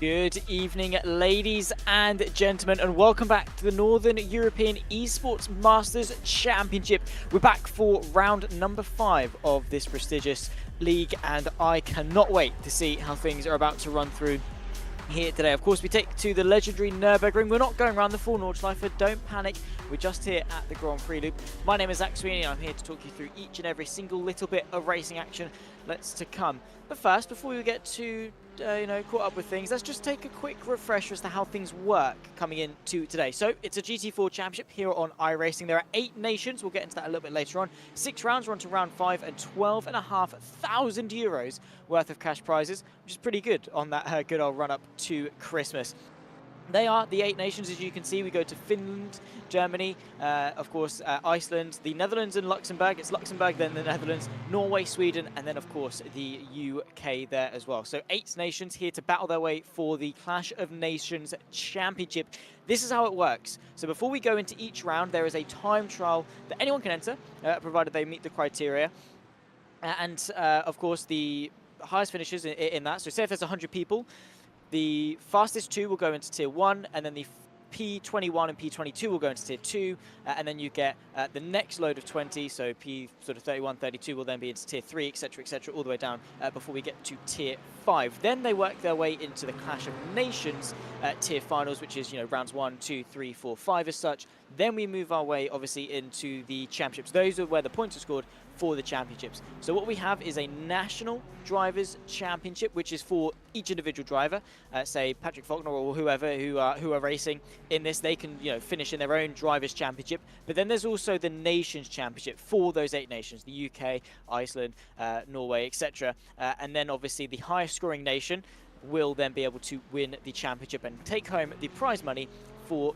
Good evening, ladies and gentlemen, and welcome back to the Northern European Esports Masters Championship. We're back for round number 5 of this prestigious league, and I cannot wait to see how things are about to run through here today. Of course, we take to the legendary Nurburgring. We're not going around the full Nordschleife, don't panic. We're just here at the Grand Prix Loop. My name is Zach Sweeney, and I'm here to talk you through each and every single little bit of racing action that's to come. But first, before we get to caught up with things, let's just take a quick refresher as to how things work coming into today. So it's a GT4 championship here on iRacing. There are 8 nations. We'll get into that a little bit later on. 6 rounds. We're on to round 5 and 12,500 euros worth of cash prizes, which is pretty good on that good old run up to Christmas. They are the 8 nations, as you can see. We go to Finland, Germany, of course, Iceland, the Netherlands and Luxembourg. It's Luxembourg, then the Netherlands, Norway, Sweden, and then, of course, the UK there as well. So 8 nations here to battle their way for the Clash of Nations Championship. This is how it works. So before we go into each round, there is a time trial that anyone can enter, provided they meet the criteria. Of course, the highest finishes in that. So say if there's 100 people, the fastest 2 will go into Tier 1, and then the P21 and P22 will go into Tier 2, and then you get the next load of 20, so P sort of 31, 32 will then be into Tier 3, etc., all the way down before we get to Tier 5. Then they work their way into the Clash of Nations Tier Finals, which is, rounds 1, 2, 3, 4, 5 as such. Then we move our way, obviously, into the championships. Those are where the points are scored for the championships. So what we have is a national drivers championship, which is for each individual driver. Say Patrick Faulkner or whoever who are racing in this, they can finish in their own drivers championship. But then there's also the nations championship for those 8 nations: the UK, Iceland, Norway, etc. And then obviously the highest scoring nation will then be able to win the championship and take home the prize money for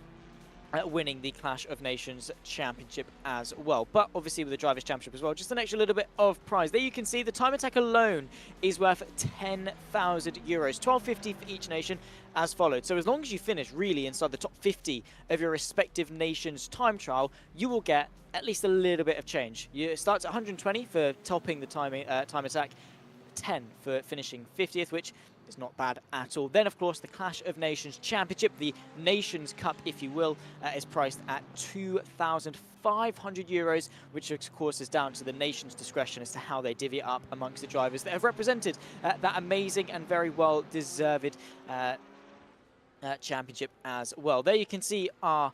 winning the Clash of Nations Championship as well. But obviously with the Drivers' Championship as well, just an extra little bit of prize. There you can see the time attack alone is worth 10,000 euros, 1250 for each nation as followed. So as long as you finish really inside the top 50 of your respective nation's time trial, you will get at least a little bit of change. It starts at 120 for topping the time attack, 10 for finishing 50th, which is not bad at all. Then, of course, the Clash of Nations Championship, the Nations Cup, if you will, is priced at 2,500 euros, which, of course, is down to the nation's discretion as to how they divvy it up amongst the drivers that have represented that amazing and very well-deserved championship as well. There you can see our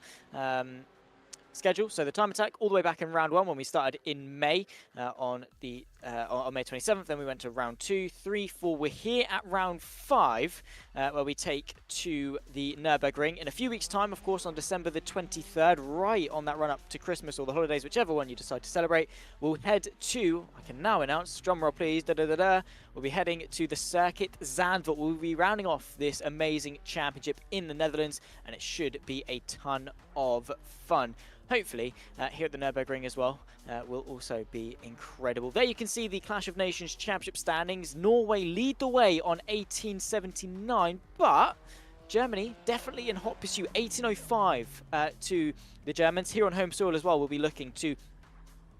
schedule. So the time attack all the way back in round 1 when we started in May on May 27th. Then we went to round 2, 3, 4. We're here at round 5 where we take to the Nurburgring in a few weeks' time, of course, on December the 23rd, right on that run up to Christmas or the holidays, whichever one you decide to celebrate. We'll head to, I can now announce, drumroll please, we'll be heading to the Circuit Zandvoort. We'll be rounding off this amazing championship in the Netherlands, and it should be a ton of fun. Hopefully, here at the Nurburgring as well, will also be incredible. There you can see the Clash of Nations Championship standings. Norway lead the way on 1879, but Germany definitely in hot pursuit. 1805 to the Germans. Here on home soil as well, we'll be looking to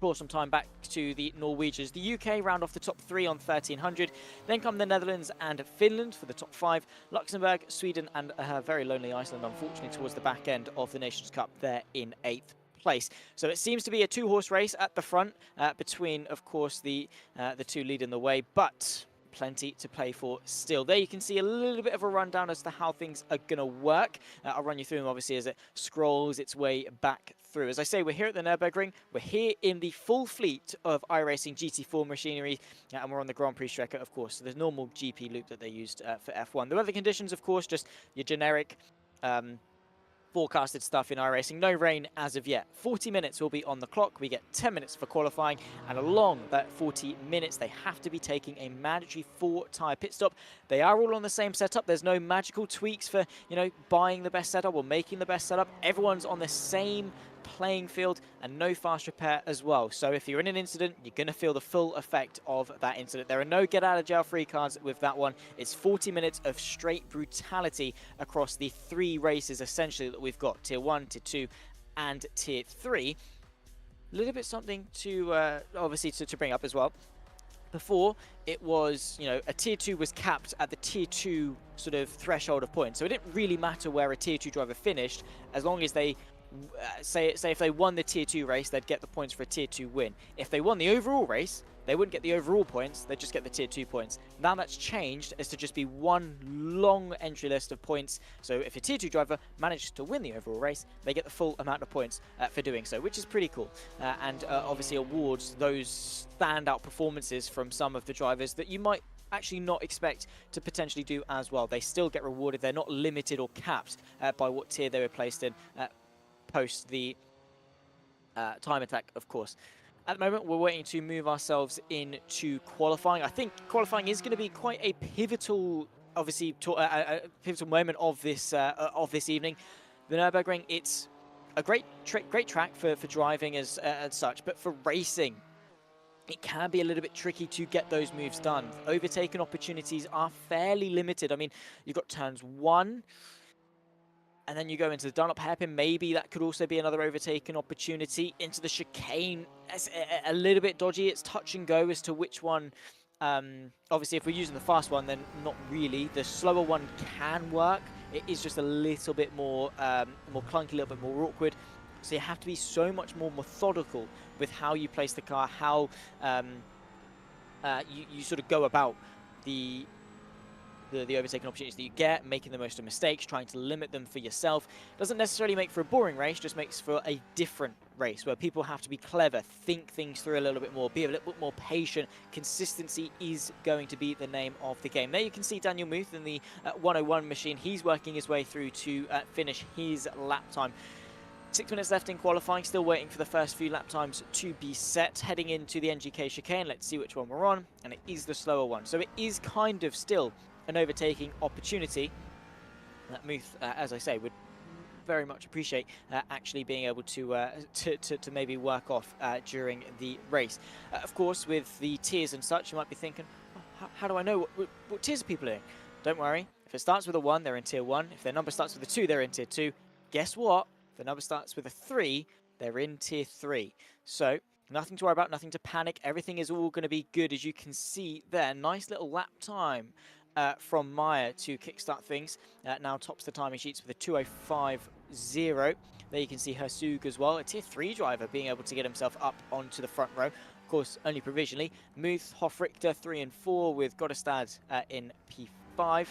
pour some time back to the Norwegians. The UK round off the top 3 on 1300. Then come the Netherlands and Finland for the top 5. Luxembourg, Sweden, and very lonely Iceland, unfortunately, towards the back end of the Nations Cup there in 8th place. So it seems to be a 2-horse race at the front between, of course, the 2 leading the way, but plenty to play for still. There you can see a little bit of a rundown as to how things are going to work. I'll run you through them, obviously, as it scrolls its way back through. As I say, we're here at the Nurburgring. We're here in the full fleet of iRacing GT4 machinery, and we're on the Grand Prix Strecker, of course. So there's normal GP loop that they used for F1. The weather conditions, of course, just your generic forecasted stuff in iRacing. No rain as of yet. 40 minutes will be on the clock. We get 10 minutes for qualifying, and along that 40 minutes, they have to be taking a mandatory 4-tyre pit stop. They are all on the same setup. There's no magical tweaks for, buying the best setup or making the best setup. Everyone's on the same playing field, and no fast repair as well. So if you're in an incident, you're going to feel the full effect of that incident. There are no get out of jail free cards with that one. It's 40 minutes of straight brutality across the 3 races essentially that we've got: tier 1, tier 2 and tier 3. A little bit something to obviously to bring up as well. Before, it was, a tier 2 was capped at the tier 2 sort of threshold of points. So it didn't really matter where a tier 2 driver finished, as long as they, say if they won the tier 2 race, they'd get the points for a tier 2 win. If they won the overall race, they wouldn't get the overall points, they'd just get the tier 2 points. Now that's changed as to just be one long entry list of points. So if a tier 2 driver manages to win the overall race, they get the full amount of points for doing so, which is pretty cool. And obviously awards those standout performances from some of the drivers that you might actually not expect to potentially do as well. They still get rewarded. They're not limited or capped by what tier they were placed in post the time attack, of course. At the moment, we're waiting to move ourselves into qualifying. I think qualifying is going to be quite a pivotal, obviously, pivotal moment of this evening. The Nurburgring, it's a great track for driving as such, but for racing, it can be a little bit tricky to get those moves done. Overtaking opportunities are fairly limited. I mean, you've got turns 1, and then you go into the Dunlop hairpin. Maybe that could also be another overtaking opportunity. Into the chicane, it's a little bit dodgy. It's touch and go as to which one. Obviously, if we're using the fast one, then not really. The slower one can work. It is just a little bit more clunky, a little bit more awkward. So you have to be so much more methodical with how you place the car, how you sort of go about the overtaking opportunities that you get, making the most of mistakes, trying to limit them for yourself. Doesn't necessarily make for a boring race, just makes for a different race where people have to be clever, think things through a little bit more, be a little bit more patient. Consistency is going to be the name of the game. There you can see Daniel Muth in the 101 machine. He's working his way through to finish his lap time. 6 minutes left in qualifying, still waiting for the first few lap times to be set. Heading into the NGK chicane, let's see which one we're on, and it is the slower one. So it is kind of still an overtaking opportunity that Muth, as I say, would very much appreciate actually being able to maybe work off during the race. Of course, with the tiers and such, you might be thinking, oh, how do I know what tiers are people in? Don't worry, if it starts with a 1, they're in tier 1. If their number starts with a 2, they're in tier 2. Guess what? If the number starts with a 3, they're in tier 3. So nothing to worry about, nothing to panic. Everything is all going to be good, as you can see there. Nice little lap time from Meyer to kickstart things. Now tops the timing sheets with a 2:05.0. There you can see Hersug as well, a tier 3 driver being able to get himself up onto the front row. Of course, only provisionally. Muth, Hofrichter 3 and 4 with Godestad in P5.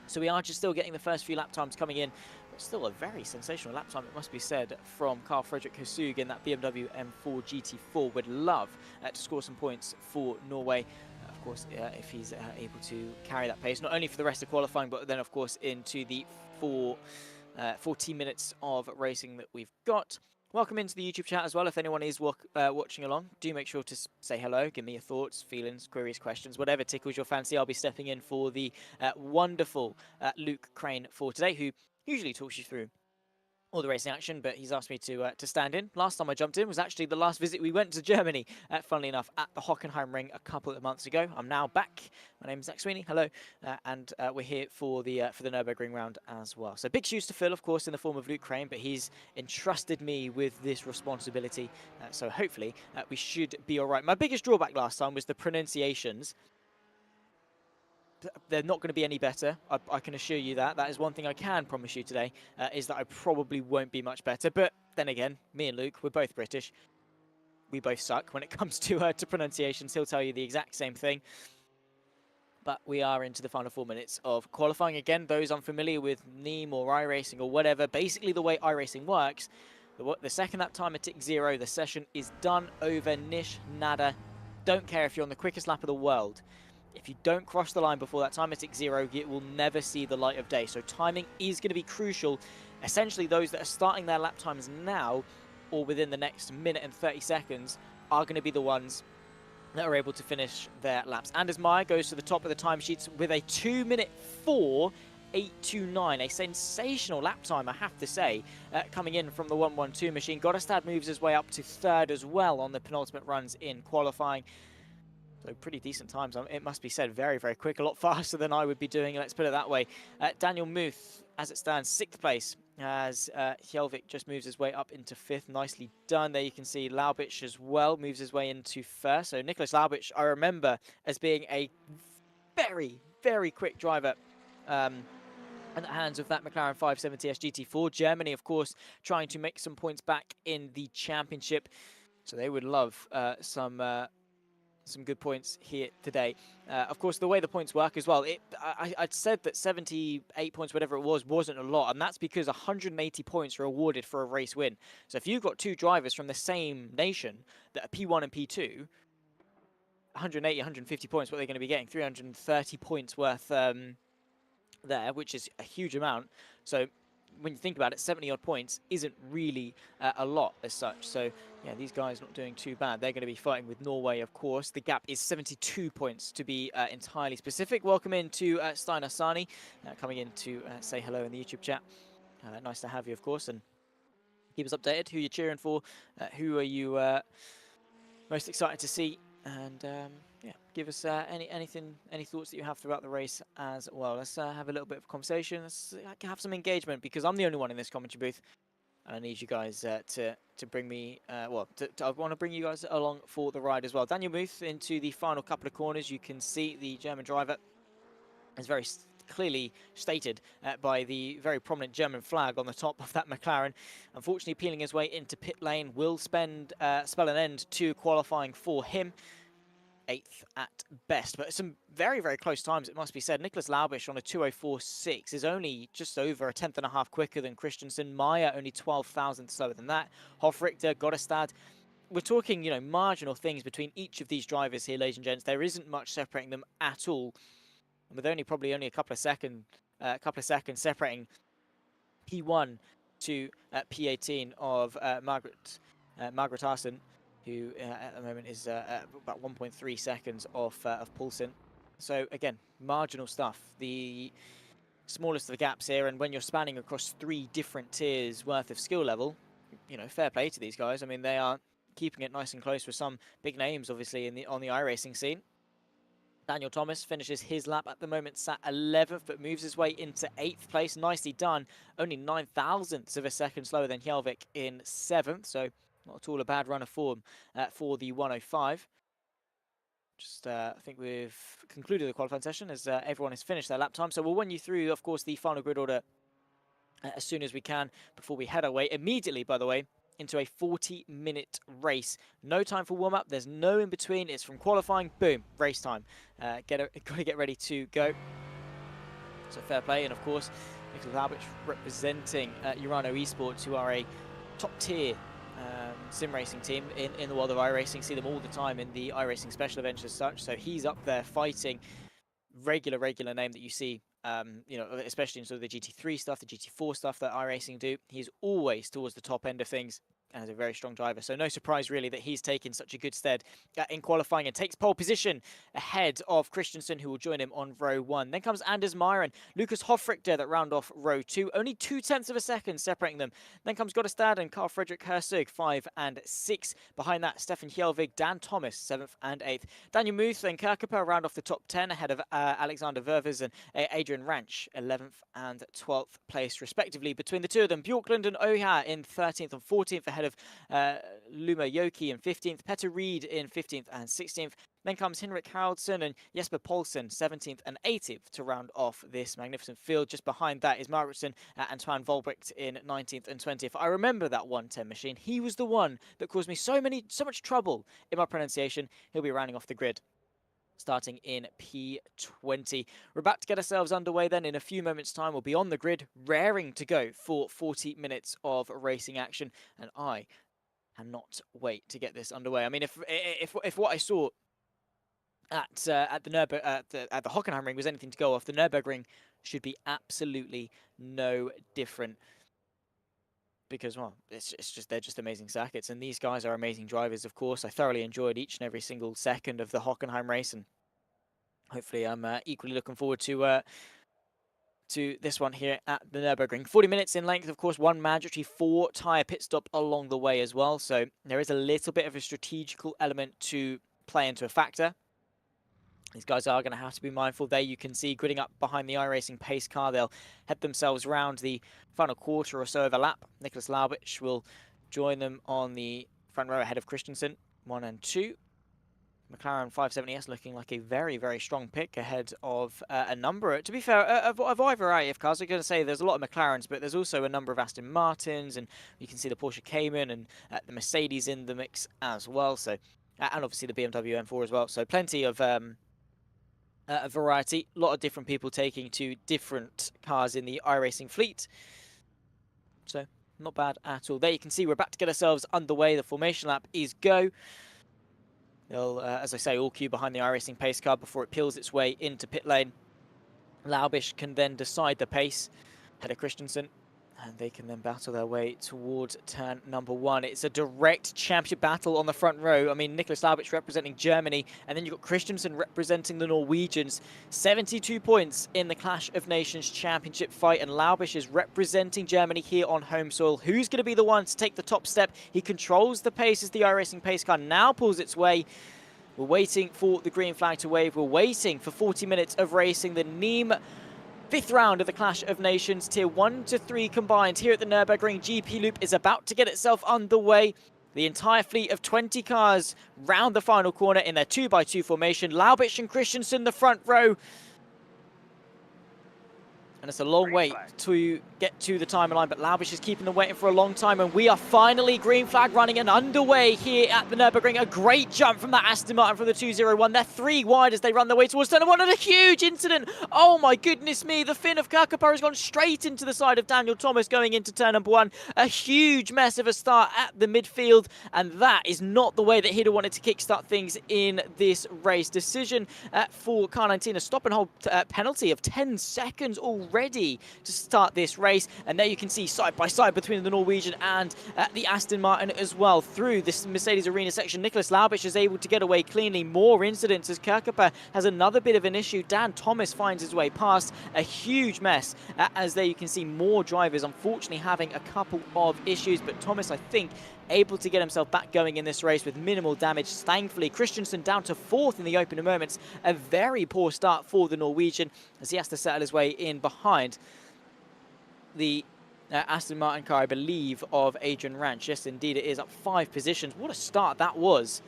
So we are just still getting the first few lap times coming in. Still a very sensational lap time, it must be said, from Carl Fredrik Hersug in that BMW M4 GT4. Would love to score some points for Norway, of course, if he's able to carry that pace, not only for the rest of qualifying, but then, of course, into the 14 minutes of racing that we've got. Welcome into the YouTube chat as well. If anyone is watching along, do make sure to say hello, give me your thoughts, feelings, queries, questions, whatever tickles your fancy. I'll be stepping in for the wonderful Luke Crane for today, who usually talks you through all the racing action, but he's asked me to stand in. Last time I jumped in was actually the last visit we went to Germany, funnily enough, at the Hockenheim Ring a couple of months ago. I'm now back. My name is Zach Sweeney. Hello, and we're here for the Nurburgring round as well. So big shoes to fill, of course, in the form of Luke Crane, but he's entrusted me with this responsibility. So hopefully we should be all right. My biggest drawback last time was the pronunciations. They're not going to be any better. I can assure you that. That is one thing I can promise you today, is that I probably won't be much better. But then again, me and Luke, we're both British. We both suck when it comes to pronunciations. He'll tell you the exact same thing. But we are into the final 4 minutes of qualifying. Again, those unfamiliar with NEEM or iRacing or whatever, basically the way iRacing works, the second that time at tick 0, the session is done, over, nish, nada. Don't care if you're on the quickest lap of the world. If you don't cross the line before that time at tick 0, it will never see the light of day. So timing is going to be crucial. Essentially, those that are starting their lap times now or within the next minute and 30 seconds are going to be the ones that are able to finish their laps. Anders Meyer goes to the top of the timesheets with a 2-minute 4:829, a sensational lap time, I have to say, coming in from the 112 machine. Godestad moves his way up to 3rd as well on the penultimate runs in qualifying. So pretty decent times. It must be said, very, very quick, a lot faster than I would be doing, let's put it that way. Daniel Muth as it stands, 6th place, as Hjelvik just moves his way up into 5th. Nicely done. There you can see Laubitsch as well moves his way into 1st. So Nicholas Laubitsch, I remember as being a very, very quick driver. In the hands of that McLaren 570S GT4. Germany, of course, trying to make some points back in the championship. So they would love some good points here today. Of course, the way the points work as well, I'd said that 78 points, whatever it was, wasn't a lot, and that's because 180 points are awarded for a race win. So if you've got two drivers from the same nation that are P1 and P2, 180, 150 points, what they're going to be getting, 330 points worth there, which is a huge amount. So when you think about it, 70 odd points isn't really a lot as such. So yeah, these guys not doing too bad. They're going to be fighting with Norway, of course. The gap is 72 points to be entirely specific. Welcome in to Steiner Sani, coming in to say hello in the YouTube chat. Nice to have you, of course, and keep us updated. Who you're cheering for? Who are you most excited to see? And yeah, give us any thoughts that you have throughout the race as well. Let's have a little bit of conversation. Let's have some engagement, because I'm the only one in this commentary booth, and I need you guys to bring me I want to bring you guys along for the ride as well. Daniel Muth into the final couple of corners. You can see the German driver is very clearly stated by the very prominent German flag on the top of that McLaren. Unfortunately, peeling his way into pit lane will spell an end to qualifying for him. 8th at best, but some very, very close times, it must be said. Nicholas Laubitsch on a 2:04.6 is only just over a 10th.5 quicker than Christensen. Meyer only 12 thousandths slower than that. Hofrichter, Gottestad. We're talking, marginal things between each of these drivers here, ladies and gents. There isn't much separating them at all, with probably only a couple of seconds separating P1 to P18 of Margaret Arsen, who at the moment is about 1.3 seconds off Poulsen. So again, marginal stuff. The smallest of the gaps here, and when you're spanning across 3 different tiers worth of skill level, fair play to these guys. I mean, they are keeping it nice and close with some big names, obviously, on the iRacing scene. Daniel Thomas finishes his lap at the moment, sat 11th, but moves his way into 8th place. Nicely done. Only 9 thousandths of a second slower than Hjelvik in 7th, so not at all a bad run of form for the 105. I think we've concluded the qualifying session as everyone has finished their lap time. So we'll run you through, of course, the final grid order as soon as we can before we head away immediately, by the way, into a 40-minute race. No time for warm-up. There's no in between. It's from qualifying, boom, race time. Got to get ready to go. So fair play, and of course, Nicholas Laubitsch representing Urano Esports, who are a top-tier sim racing team in the world of iRacing. See them all the time in the iRacing special events as such. So he's up there fighting. Regular name that you see, especially in sort of the GT3 stuff, the GT4 stuff that iRacing do. He's always towards the top end of things and is a very strong driver. So no surprise really that he's taken such a good stead in qualifying and takes pole position ahead of Christensen, who will join him on row 1. Then comes Anders Meyer and Lucas Hofrichter that round off row 2. Only 0.2 of a second separating them. Then comes Gottestad and Carl Fredrik Herzog, 5 and 6. Behind that, Stefan Hjelvik, Dan Thomas, 7th and 8th. Daniel Muth and Kirkeper round off the top 10 ahead of Alexander Ververs and Adrian Ranch, 11th and 12th place respectively. Between the two of them, Bjorklund and Oha in 13th and 14th ahead of Luma Yoki in 15th, Petter Reed in 15th and 16th. Then comes Henrik Haraldsson and Jesper Poulsen, 17th and 18th to round off this magnificent field. Just behind that is Margaretson, Antoine Volbrecht in 19th and 20th. I remember that 110 machine. He was the one that caused me so much trouble in my pronunciation. He'll be rounding off the grid starting in P20. We're about to get ourselves underway then. In a few moments' time, we'll be on the grid, raring to go for 40 minutes of racing action, and I cannot wait to get this underway. I mean, if what I saw at the Hockenheimring was anything to go off, the Nurburgring should be absolutely no different. Because, well, they're just amazing circuits, and these guys are amazing drivers, of course. I thoroughly enjoyed each and every single second of the Hockenheim race, and hopefully I'm equally looking forward to this one here at the Nürburgring. 40 minutes in length, of course, one mandatory 4-tyre pit stop along the way as well, so there is a little bit of a strategical element to play into a factor. These guys are going to have to be mindful. There you can see gridding up behind the iRacing pace car. They'll head themselves round the final quarter or so of a lap. Nicholas Laubich will join them on the front row ahead of Christensen, 1 and 2. McLaren 570S looking like a very, very strong pick ahead of a number, to be fair, of a wide variety of cars. I'm going to say there's a lot of McLarens, but there's also a number of Aston Martins, and you can see the Porsche Cayman and the Mercedes in the mix as well. So, and obviously the BMW M4 as well. So plenty of a variety, a lot of different people taking to different cars in the iRacing fleet. So not bad at all. There you can see we're about to get ourselves underway. The formation lap is go. They'll, as I say, all queue behind the iRacing pace car before it peels its way into pit lane. Laubich can then decide the pace ahead of Christensen, and they can then battle their way towards turn number 1. It's a direct championship battle on the front row. I mean, Nicholas Laubich representing Germany, and then you've got Christensen representing the Norwegians. 72 points in the Clash of Nations championship fight, and Laubich is representing Germany here on home soil. Who's going to be the one to take the top step? He controls the pace as the iRacing pace car now pulls its way. We're waiting for the green flag to wave. We're waiting for 40 minutes of racing. The NEEM 5th round of the Clash of Nations, tier 1 to 3 combined here at the Nurburgring GP Loop is about to get itself underway. The entire fleet of 20 cars round the final corner in their 2x2 formation. Laubich and Christensen the front row. And it's a long wait to get to the timeline, but Laubich is keeping them waiting for a long time, and we are finally green flag running and underway here at the Nürburgring. A great jump from that Aston Martin from the 201. They're 3 wide as they run their way towards turn 1, and a huge incident. Oh my goodness me, the fin of Kirkapa has gone straight into the side of Daniel Thomas going into turn number 1. A huge mess of a start at the midfield, and that is not the way that he'd have wanted to kickstart things in this race. Decision for car 19, a stop and hold penalty of 10 seconds already to start this race. And there you can see side by side between the Norwegian and the Aston Martin as well. Through this Mercedes arena section, Nicholas Laubich is able to get away cleanly. More incidents as Kirkapa has another bit of an issue. Dan Thomas finds his way past. A huge mess as there you can see more drivers unfortunately having a couple of issues, but Thomas, I think, able to get himself back going in this race with minimal damage. Thankfully, Christensen down to 4th in the opening moments. A very poor start for the Norwegian as he has to settle his way in behind the Aston Martin car, I believe, of Adrian Ranch. Yes, indeed, it is up 5 positions. What a start that was.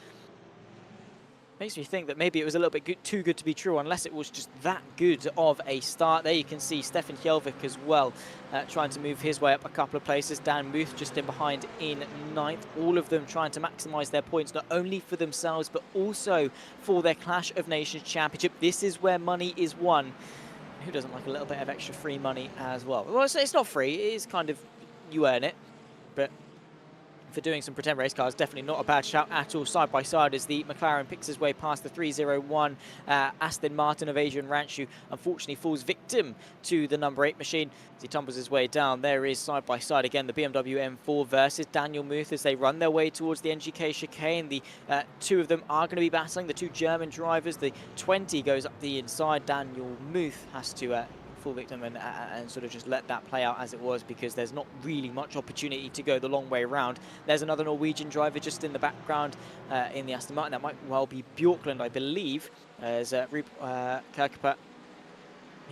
Makes me think that maybe it was a little bit too good to be true, unless it was just that good of a start. There you can see Stefan Kjelvik as well, trying to move his way up a couple of places. Dan Muth just in behind in 9th. All of them trying to maximise their points, not only for themselves, but also for their Clash of Nations Championship. This is where money is won. Who doesn't like a little bit of extra free money as well? Well, it's not free. It is kind of, you earn it, but for doing some pretend race cars, definitely not a bad shout at all. Side by side as the McLaren picks his way past the 301 Aston Martin of Adrian Ranch, who unfortunately falls victim to the number 8 machine as he tumbles his way down. There is side by side again the BMW M4 versus Daniel Muth as they run their way towards the NGK chicane. The 2 of them are going to be battling, the 2 German drivers. The 20 goes up the inside. Daniel Muth has to full victim and sort of just let that play out as it was, because there's not really much opportunity to go the long way around. There's another Norwegian driver just in the background in the Aston Martin. That might well be Bjorklund, I believe, as Kirkapa,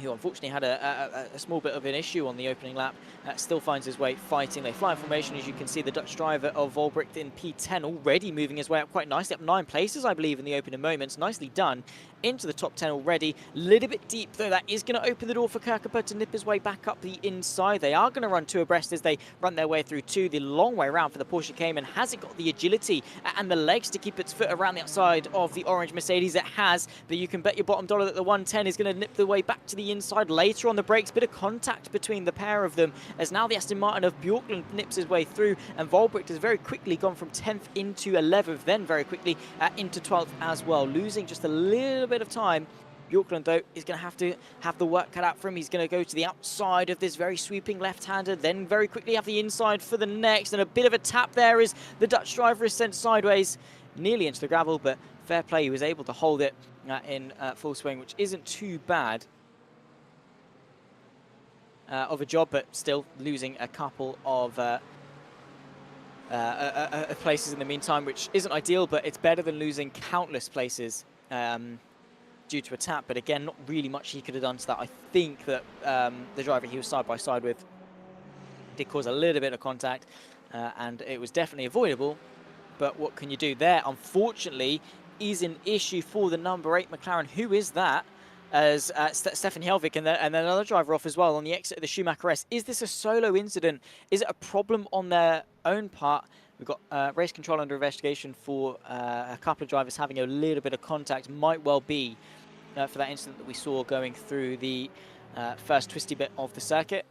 who unfortunately had a small bit of an issue on the opening lap, still finds his way fighting. They fly in formation, as you can see. The Dutch driver of Volbricht in P10 already moving his way up quite nicely, up 9 places, I believe, in the opening moments. Nicely done. Into the top 10 already. A little bit deep, though. That is going to open the door for Kirkapa to nip his way back up the inside. They are going to run 2 abreast as they run their way through 2. The long way around for the Porsche Cayman. Has it got the agility and the legs to keep its foot around the outside of the orange Mercedes? It has, but you can bet your bottom dollar that the 110 is going to nip the way back to the inside later on the brakes. Bit of contact between the pair of them as now the Aston Martin of Bjorklund nips his way through, and Volbricht has very quickly gone from 10th into 11th, then very quickly into 12th as well, losing just a little bit of time. Bjorklund, though, is going to have the work cut out for him. He's going to go to the outside of this very sweeping left-hander, then very quickly have the inside for the next, and a bit of a tap there as the Dutch driver is sent sideways, nearly into the gravel, but fair play, he was able to hold it in full swing, which isn't too bad of a job, but still losing a couple of places in the meantime, which isn't ideal, but it's better than losing countless places due to a tap, but again, not really much he could have done to that. I think that the driver he was side by side with did cause a little bit of contact, and it was definitely avoidable. But what can you do there? Unfortunately, is an issue for the number 8 McLaren. Who is that? As Stefan Helvig and then another driver off as well on the exit of the Schumacher S. Is this a solo incident? Is it a problem on their own part? We've got race control under investigation for a couple of drivers having a little bit of contact. Might well be for that incident that we saw going through the first twisty bit of the circuit.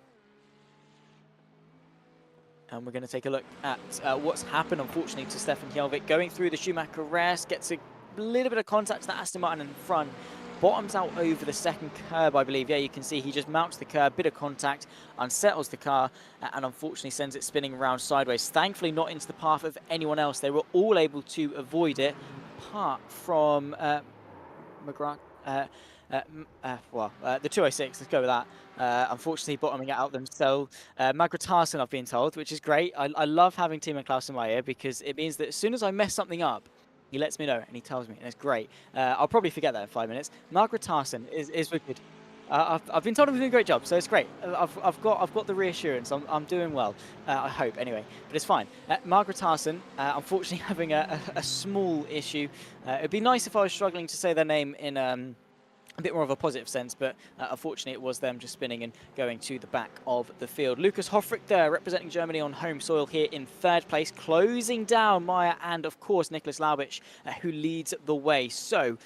And we're going to take a look at what's happened, unfortunately, to Stefan Helvig. Going through the Schumacher S, gets a little bit of contact to the Aston Martin in front. Bottoms out over the second curb, I believe. Yeah, you can see he just mounts the curb, bit of contact, unsettles the car, and unfortunately sends it spinning around sideways. Thankfully, not into the path of anyone else. They were all able to avoid it, apart from McGrath. The 206, let's go with that. Unfortunately, bottoming it out themselves. Magratarsen, I've been told, which is great. I love having Timo Klaus in my ear because it means that as soon as I mess something up, he lets me know and he tells me, and it's great. I'll probably forget that in 5 minutes. Magratarsen is wicked. I've been told I'm doing a great job, so it's great. I've got the reassurance. I'm doing well. I hope anyway, but it's fine. Magratarsen, unfortunately, having a small issue. It'd be nice if I was struggling to say their name in a bit more of a positive sense, but unfortunately it was them just spinning and going to the back of the field. Lucas Hoffrich there, representing Germany on home soil here in 3rd place, closing down Meyer and, of course, Nicholas Laubitsch, who leads the way. So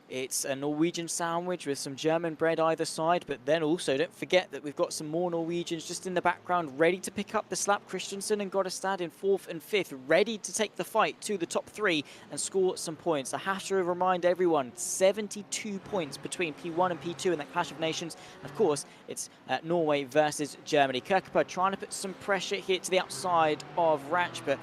it's a Norwegian sandwich with some German bread either side, but then also don't forget that we've got some more Norwegians just in the background ready to pick up the slap. Christensen and Goddestad in 4th and 5th, ready to take the fight to the top 3 and score some points. I have to remind everyone, 72 points between P1 and P2 in that Clash of Nations. Of course, it's Norway versus Germany. Kirkegaard trying to put some pressure here to the outside of Ratch, but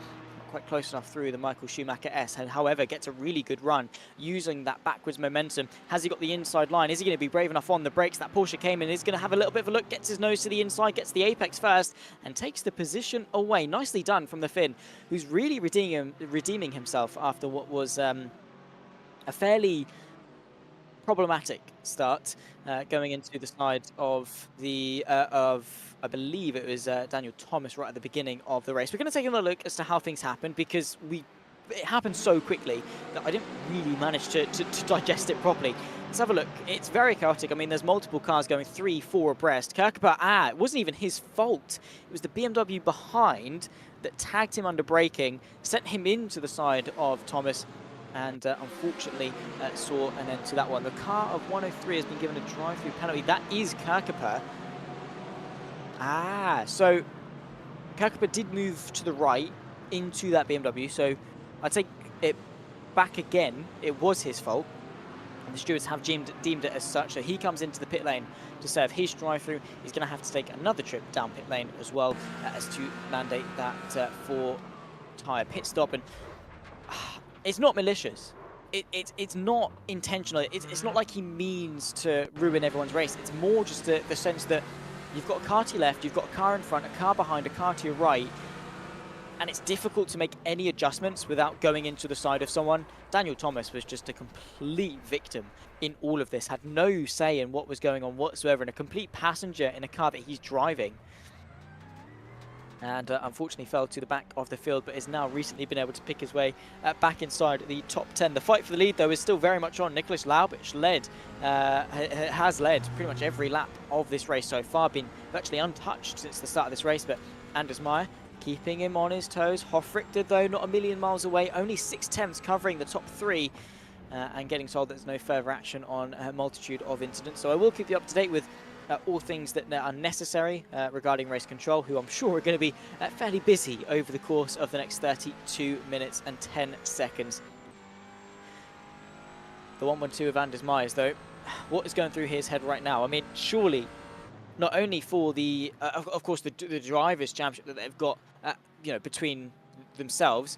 quite close enough through the Michael Schumacher S, and however gets a really good run using that backwards momentum. Has he got the inside line? Is he going to be brave enough on the brakes? That Porsche came in, is going to have a little bit of a look, gets his nose to the inside, gets the apex first, and takes the position away. Nicely done from the Finn, who's really redeeming himself after what was a fairly problematic start going into the side of the I believe it was Daniel Thomas right at the beginning of the race. We're going to take another look as to how things happened because it happened so quickly that I didn't really manage to digest it properly. Let's have a look. It's very chaotic. I mean, there's multiple cars going 3, 4 abreast. Kirkegaard, it wasn't even his fault. It was the BMW behind that tagged him under braking, sent him into the side of Thomas, and unfortunately saw an end to that one. The car of 103 has been given a drive-through penalty. That is Kirkegaard. So Kirkegaard did move to the right into that BMW, so I take it back again. It was his fault, and the stewards have deemed it as such. So he comes into the pit lane to serve his drive-through. He's going to have to take another trip down pit lane as well as to mandate that 4-tyre pit stop. And it's not malicious. It's not intentional. It's not like he means to ruin everyone's race. It's more just the sense that you've got a car to your left, you've got a car in front, a car behind, a car to your right, and it's difficult to make any adjustments without going into the side of someone. Daniel Thomas was just a complete victim in all of this, had no say in what was going on whatsoever, and a complete passenger in a car that he's driving. And unfortunately fell to the back of the field, but has now recently been able to pick his way back inside the top 10. The fight for the lead, though, is still very much on. Nicholas Laubitsch has led pretty much every lap of this race so far, been virtually untouched since the start of this race, but Anders Meyer keeping him on his toes. Hoffrich did, though, not a million miles away, only 6/10 covering the top 3, and getting told there's no further action on a multitude of incidents. So I will keep you up to date with all things that are necessary regarding race control, who I'm sure are going to be fairly busy over the course of the next 32 minutes and 10 seconds. The 112 of Anders Myers, though, what is going through his head right now? I mean, surely, not only for the, of course, the Drivers' Championship that they've got, between themselves,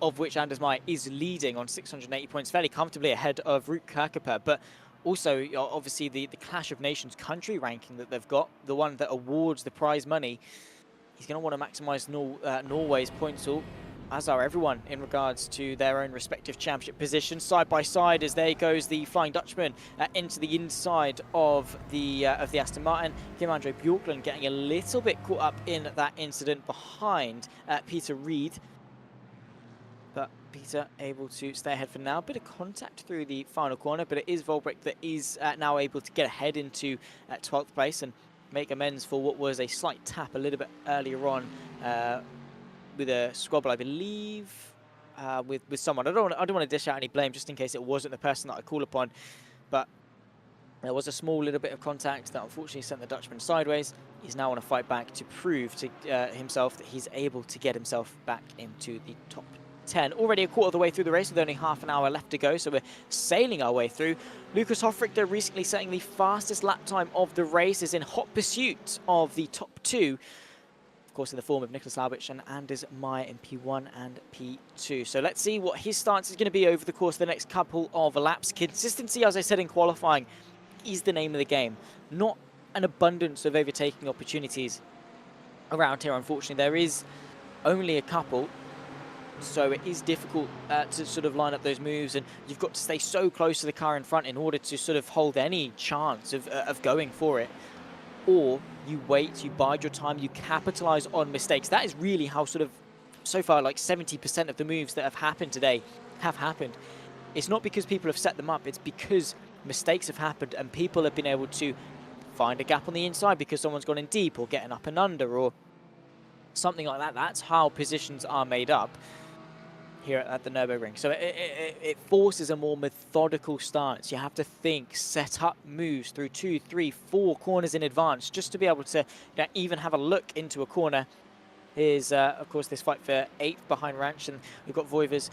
of which Anders Meyer is leading on 680 points, fairly comfortably ahead of Ruud Kirkegaard, but also, obviously, the Clash of Nations country ranking that they've got, the one that awards the prize money, he's going to want to maximise Norway's points all. as are everyone in regards to their own respective championship positions. Side by side, as there goes the Flying Dutchman into the inside of the Aston Martin. Kim-Andre Bjorklund getting a little bit caught up in that incident behind Peter Reed. But Peter able to stay ahead for now. Bit of contact through the final corner, but it is Volbrick that is now able to get ahead into 12th place and make amends for what was a slight tap a little bit earlier on with a squabble, I believe, with someone. I don't want to dish out any blame just in case it wasn't the person that I call upon, but there was a small little bit of contact that unfortunately sent the Dutchman sideways. He's now on a fight back to prove to himself that he's able to get himself back into the top 10. Already a quarter of the way through the race with only half an hour left to go, so we're sailing our way through. Lucas Hofrichter recently setting the fastest lap time of the race, is in hot pursuit of the top 2. Of course, in the form of Nicholas Laubitsch and Anders Meyer in P1 and P2. So let's see what his stance is going to be over the course of the next couple of laps. Consistency, as I said in qualifying, is the name of the game. Not an abundance of overtaking opportunities around here, unfortunately. There is only a couple, so it is difficult to sort of line up those moves, and you've got to stay so close to the car in front in order to sort of hold any chance of going for it. Or you wait, you bide your time, you capitalize on mistakes. That is really how sort of, so far, like 70% of the moves that have happened today have happened. It's not because people have set them up, it's because mistakes have happened and people have been able to find a gap on the inside because someone's gone in deep or getting up and under or something like that. That's how positions are made up here at the Nurburgring. So it forces a more methodical stance. You have to think, set up moves through 2, 3, 4 corners in advance just to be able to even have a look into a corner. Here's, of course, this fight for 8th behind Ranch, and we've got Voivers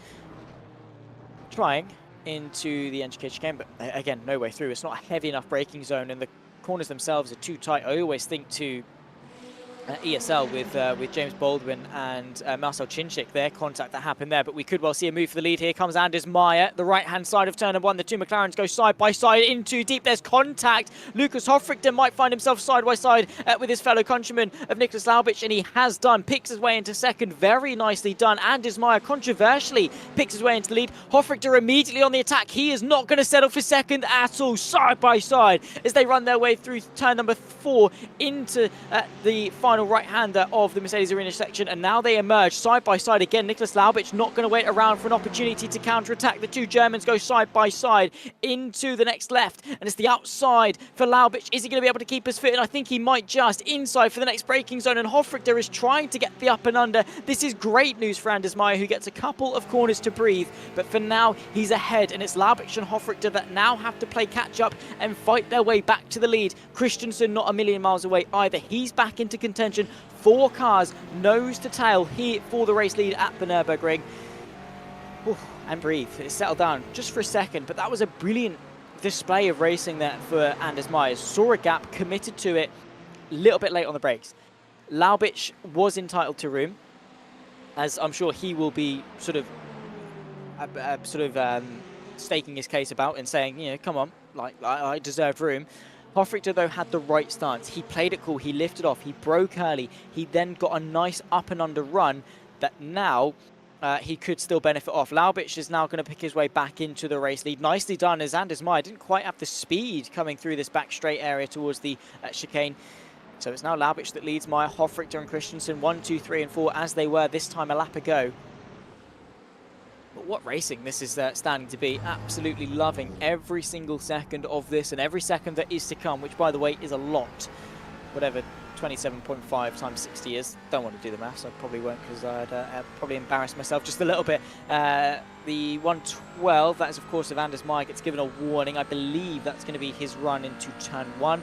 trying into the NGK chicane, but again, no way through. It's not a heavy enough braking zone, and the corners themselves are too tight. I always think to ESL with James Baldwin and Marcel Chinchik, their contact that happened there, but we could well see a move for the lead. Here comes Anders Meyer, the right-hand side of turn 1. The two McLarens go side by side into deep. There's contact. Lucas Hofrichter might find himself side by side with his fellow countryman of Nicholas Laubitsch, and he has done. Picks his way into second. Very nicely done. Anders Meyer controversially picks his way into the lead. Hofrichter immediately on the attack. He is not going to settle for second at all. Side by side as they run their way through turn number 4 into the final right-hander of the Mercedes Arena section, and now they emerge side by side again. Nicholas Laubitsch not going to wait around for an opportunity to counter-attack. The two Germans go side by side into the next left, and it's the outside for Laubitsch. Is he going to be able to keep his foot in? I think he might just. Inside for the next braking zone, and Hofrichter is trying to get the up and under. This is great news for Anders Meyer, who gets a couple of corners to breathe, but for now he's ahead, and it's Laubitsch and Hofrichter that now have to play catch-up and fight their way back to the lead. Christensen not a million miles away either. He's back into contention. 4 cars nose to tail here for the race lead at the Nürburgring. And breathe. It settled down just for a second, but that was a brilliant display of racing there for Anders Meyer. Saw a gap, committed to it, a little bit late on the brakes. Laubitsch was entitled to room, as I'm sure he will be sort of staking his case about and saying, you know, come on, like I deserve room. Hofrichter, though, had the right stance. He played it cool. He lifted off. He broke early. He then got a nice up and under run that now he could still benefit off. Laubitsch is now going to pick his way back into the race lead. Nicely done, as Anders Meyer didn't quite have the speed coming through this back straight area towards the chicane. So it's now Laubitsch that leads Meyer, Hofrichter and Christensen 1, 2, 3 and 4 as they were this time a lap ago. But what racing this is standing to be. Absolutely loving every single second of this and every second that is to come, which, by the way, is a lot. Whatever 27.5 times 60 is. Don't want to do the maths. I probably won't, because I'd probably embarrass myself just a little bit. The 112, that is, of course, if Anders Meyer gets given a warning. I believe that's going to be his run into turn 1.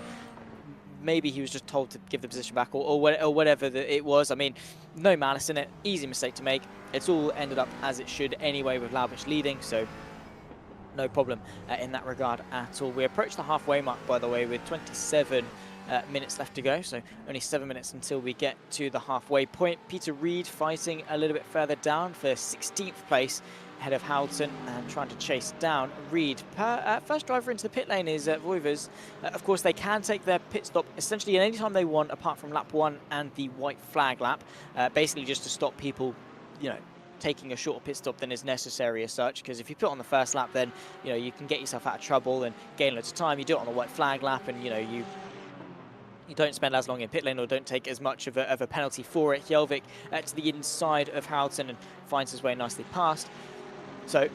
Maybe he was just told to give the position back or whatever it was. I mean, no malice in it. Easy mistake to make. It's all ended up as it should anyway, with Laubitsch leading, so no problem in that regard at all. We approach the halfway mark, by the way, with 27 minutes left to go, so only 7 minutes until we get to the halfway point. Peter Reed fighting a little bit further down for 16th place ahead of Houghton and trying to chase down Reed. First driver into the pit lane is Voivers. Of course, they can take their pit stop essentially at any time they want, apart from lap 1 and the white flag lap, basically just to stop people, you know, taking a shorter pit stop than is necessary as such, because if you put on the first lap, then you can get yourself out of trouble and gain loads of time. You do it on the white flag lap, and you don't spend as long in pit lane or don't take as much of a penalty for it. Hjelvik to the inside of Haraldson and finds his way nicely past. So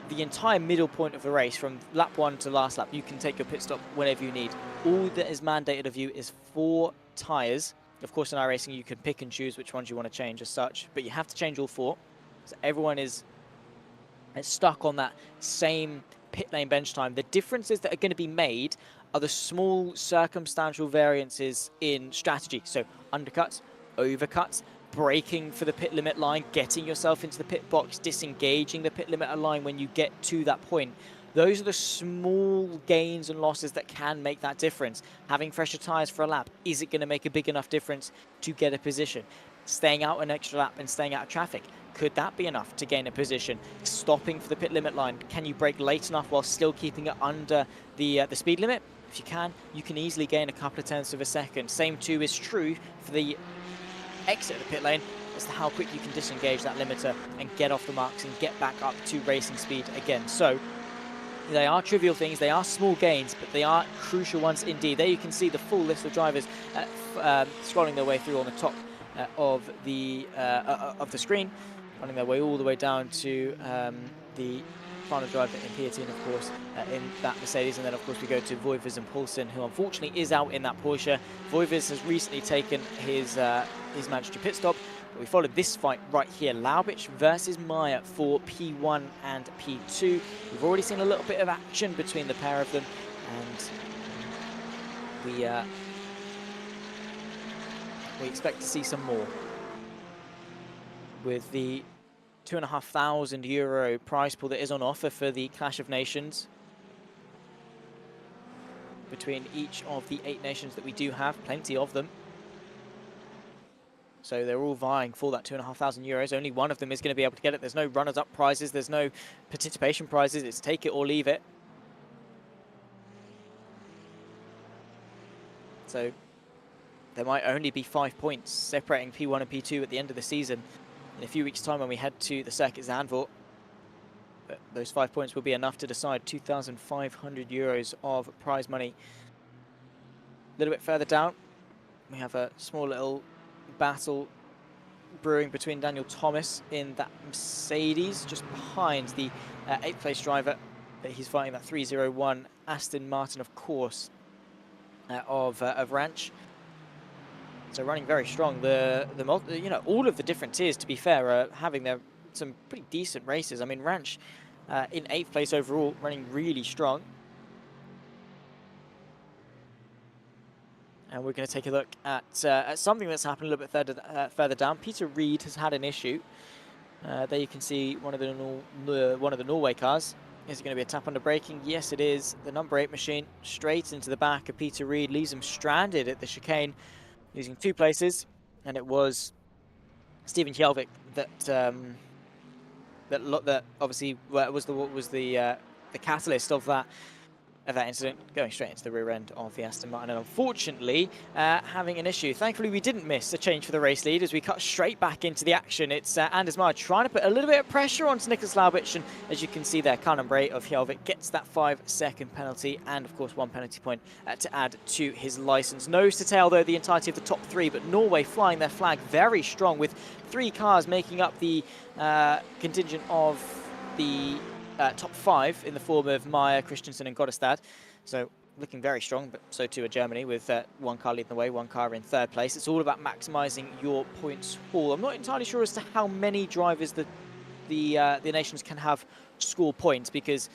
the entire middle point of the race, from lap 1 to last lap, you can take your pit stop whenever you need. All that is mandated of you is 4 tyres. Of course, in iRacing, you can pick and choose which ones you want to change as such, but you have to change all 4. So everyone is stuck on that same pit lane bench time. The differences that are going to be made are the small circumstantial variances in strategy. So undercuts, overcuts, braking for the pit limit line, getting yourself into the pit box, disengaging the pit limit line when you get to that point. Those are the small gains and losses that can make that difference. Having fresher tyres for a lap, is it going to make a big enough difference to get a position? Staying out an extra lap and staying out of traffic, could that be enough to gain a position? Stopping for the pit limit line, can you brake late enough while still keeping it under the speed limit? If you can easily gain a couple of tenths of a second. Same too is true for the exit of the pit lane as to how quick you can disengage that limiter and get off the marks and get back up to racing speed again. So they are trivial things, they are small gains, but they are crucial ones indeed. There you can see the full list of drivers scrolling their way through on the top of the screen, running their way all the way down to the final driver in P18, of course, in that Mercedes. And then, of course, we go to Voivers and Paulsen, who unfortunately is out in that Porsche. Voivers has recently taken his mandatory pit stop. But we followed this fight right here, Laubich versus Meyer for P1 and P2. We've already seen a little bit of action between the pair of them, and we expect to see some more. With the €2,500 prize pool that is on offer for the Clash of Nations between each of the 8 nations that we do have, plenty of them. So they're all vying for that €2,500. Only one of them is going to be able to get it. There's no runners-up prizes. There's no participation prizes. It's take it or leave it. So there might only be 5 points separating P1 and P2 at the end of the season. In a few weeks' time, when we head to the circuit Zandvoort, those 5 points will be enough to decide €2,500 of prize money. A little bit further down, we have a small little battle brewing between Daniel Thomas in that Mercedes, just behind the 8th place driver. He's fighting that 301 Aston Martin, of course, of Ranch. So running very strong. All of the different tiers, to be fair, are having some pretty decent races. I mean, Ranch in 8th place overall, running really strong. And we're going to take a look at something that's happened a little bit further down. Peter Reed has had an issue. There you can see one of the Norway cars. Is it going to be a tap under braking? Yes, it is. The number 8 machine straight into the back of Peter Reed, leaves him stranded at the chicane, losing 2 places. And it was Stephen Hjelvik that obviously was the catalyst of that incident, going straight into the rear end of the Aston Martin, and unfortunately having an issue. Thankfully, we didn't miss a change for the race lead as we cut straight back into the action. It's Anders Meyer trying to put a little bit of pressure onto Nicholas Laubich, and as you can see there, Car number 8 of Hjelvik gets that 5-second penalty, and of course 1 penalty point to add to his license. Nose to tail, though, the entirety of the top 3, but Norway flying their flag very strong, with 3 cars making up the contingent of the top 5 in the form of Meyer, Christensen and Goddestad. So looking very strong, but so too are Germany, with 1 car leading the way, 1 car in 3rd place. It's all about maximising your points haul. I'm not entirely sure as to how many drivers the nations can have score points, because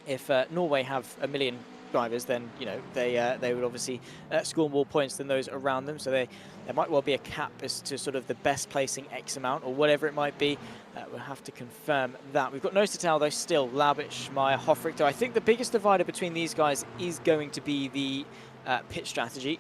if Norway have 1 million drivers, then they would obviously score more points than those around them. So there might well be a cap as to sort of the best placing X amount or whatever it might be. We'll have to confirm that. We've got nose to tail though still. Laubich, Meyer, Hofrichter. I think the biggest divider between these guys is going to be the pit strategy.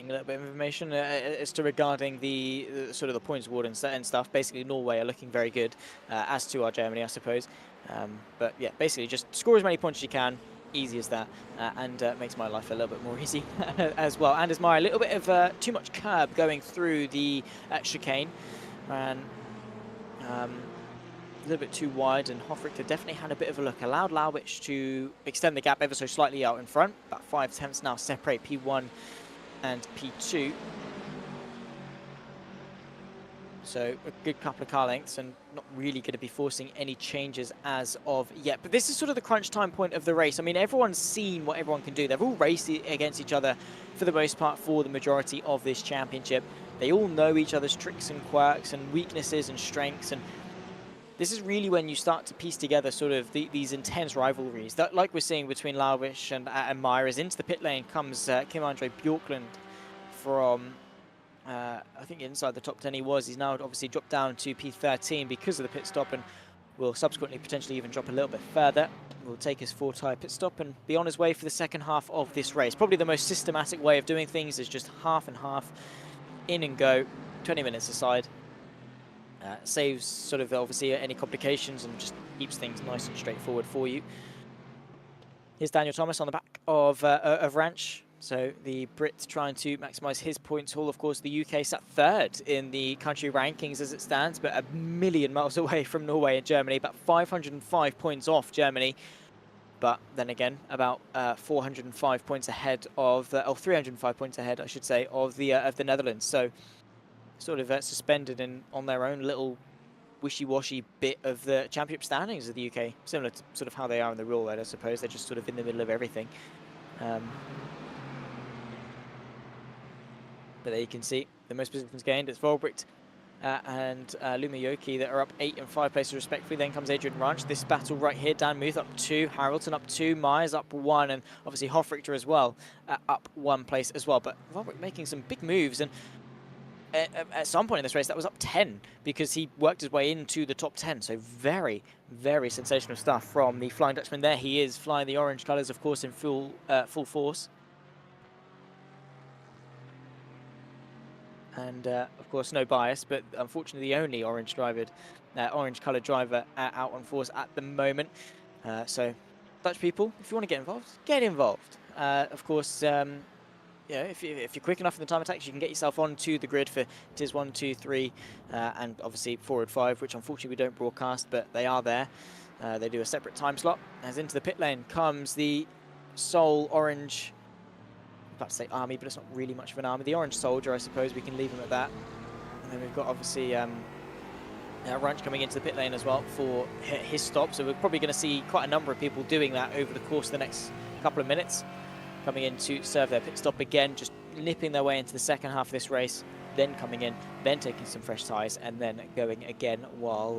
getting a little bit of information as to regarding the sort of the points award and stuff. Basically, Norway are looking very good, as to our Germany, I suppose. But yeah, basically just score as many points as you can. Easy as that, and makes my life a little bit more easy as well. And as my a little bit of too much curb going through the chicane, and a little bit too wide, and Hofrichter definitely had a bit of a look. Allowed Lawich to extend the gap ever so slightly out in front. About 5 tenths now separate P1 and P2. So a good couple of car lengths, and not really going to be forcing any changes as of yet. But this is sort of the crunch time point of the race. I mean, everyone's seen what everyone can do. They've all raced against each other for the most part for the majority of this championship. They all know each other's tricks and quirks and weaknesses and strengths, and this is really when you start to piece together sort of these intense rivalries that, like we're seeing between Lawich and Meyer. As into the pit lane comes Kim-Andre Bjorklund from, I think inside the top 10 he was. He's now obviously dropped down to P13 because of the pit stop, and will subsequently potentially even drop a little bit further. Will take his 4-tyre pit stop and be on his way for the second half of this race. Probably the most systematic way of doing things is just half and half, in and go, 20 minutes aside. Saves sort of obviously any complications and just keeps things nice and straightforward for you. Here's Daniel Thomas on the back of Ranch. So the Brit trying to maximise his points haul. Of course, the UK sat third in the country rankings as it stands, but a million miles away from Norway and Germany, about 505 points off Germany. But then again, about 405 points ahead of, or 305 points ahead, I should say, of the Netherlands. So sort of suspended on their own little wishy-washy bit of the championship standings of the UK, similar to sort of how they are in the real world, I suppose. They're just sort of in the middle of everything. But there you can see the most positions gained. It's Volbricht and Lumayoki that are up 8 and 5 places respectively. Then comes Adrian Ranch. This battle right here, Dan Muth up 2, Harrelton up 2, Myers up 1, and obviously Hofrichter as well, up 1 place as well. But Volbricht making some big moves, and at some point in this race that was up 10 because he worked his way into the top 10. So very, very sensational stuff from the Flying Dutchman. There he is, flying the orange colours, of course, in full force. And of course, no bias, but unfortunately the only orange coloured driver out on force at the moment. So Dutch people, if you want to get involved, get involved. Of course, yeah, if you're quick enough in the time attacks, you can get yourself onto the grid for Tiers 1, 2, 3, and obviously 4 and 5, which unfortunately we don't broadcast, but they are there. They do a separate time slot. As into the pit lane comes the sole orange, I'm about to say army, but it's not really much of an army. The orange soldier, I suppose, we can leave him at that. And then we've got obviously Ranch coming into the pit lane as well for his stop. So we're probably going to see quite a number of people doing that over the course of the next couple of minutes, coming in to serve their pit stop again, just nipping their way into the second half of this race, then coming in, then taking some fresh tyres, and then going again while